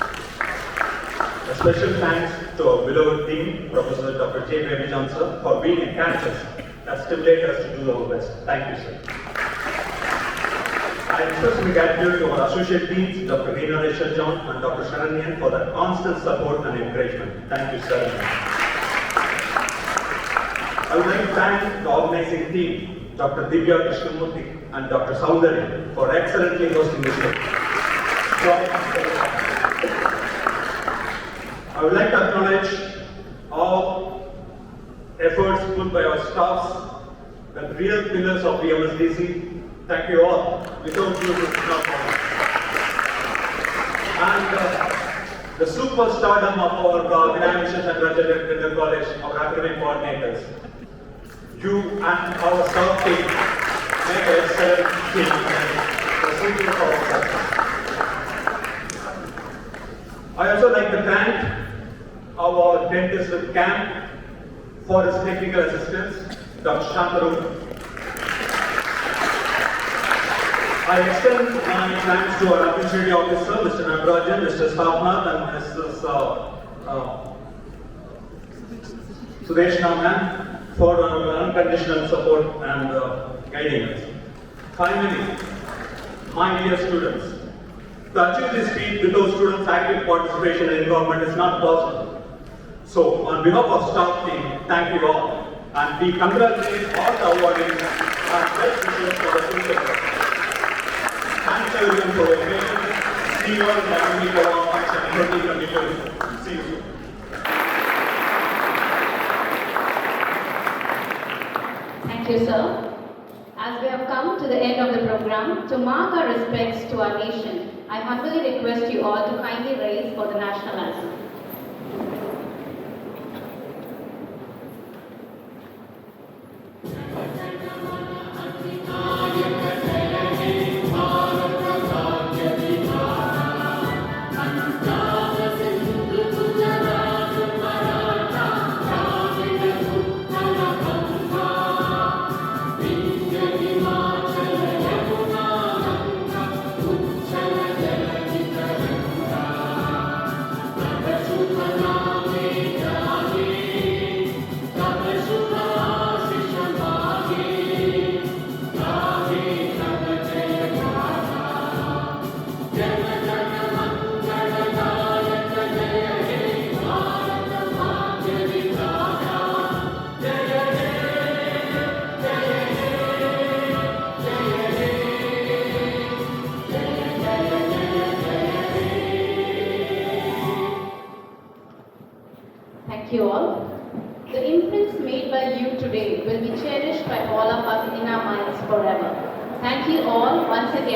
A special thanks to our beloved team, Professor Dr. J. Baby-John, sir, for being a catalyst that stimulates us to do our best. Thank you, sir. I express my gratitude to our associate deans, Dr. Reena Rachel John and Dr. Sharanyan, for their constant support and encouragement. Thank you, sir. I would like to thank the organizing team, Dr. Divya Krishnamurthy and Dr. Soundarya, for excellently hosting this show. I would like to acknowledge all efforts put by our staffs, the real pillars of the MSDC. Thank you all. Without you, this is not possible. And the superstardom of our Vinayaka Mission Shankaracharya Medical College, our academic coordinators. You and our staff team make an excellent team and the secret of our success. I also like to thank our dentist at camp for his technical assistance, Dr. Shantaru. I extend my thanks to our administrative officer, Mr. Nagarajan, Mr. Stapnath, and Mrs. Sudesh Naman for unconditional support and guiding us. Finally, my dear students, to achieve this feat without students' active participation and involvement is not possible. So, on behalf of staff team, thank you all, and we congratulate all the awardees and best wishes for the future. Thanks everyone for your patience. See you all in the Academic Award Function 2022. See you soon. Thank you, sir. As we have come to the end of the program, to mark our respects to our nation, I humbly request you all to kindly rise for the national anthem. Thank you all. The imprints made by you today will be cherished by all of us in our minds forever. Thank you all once again.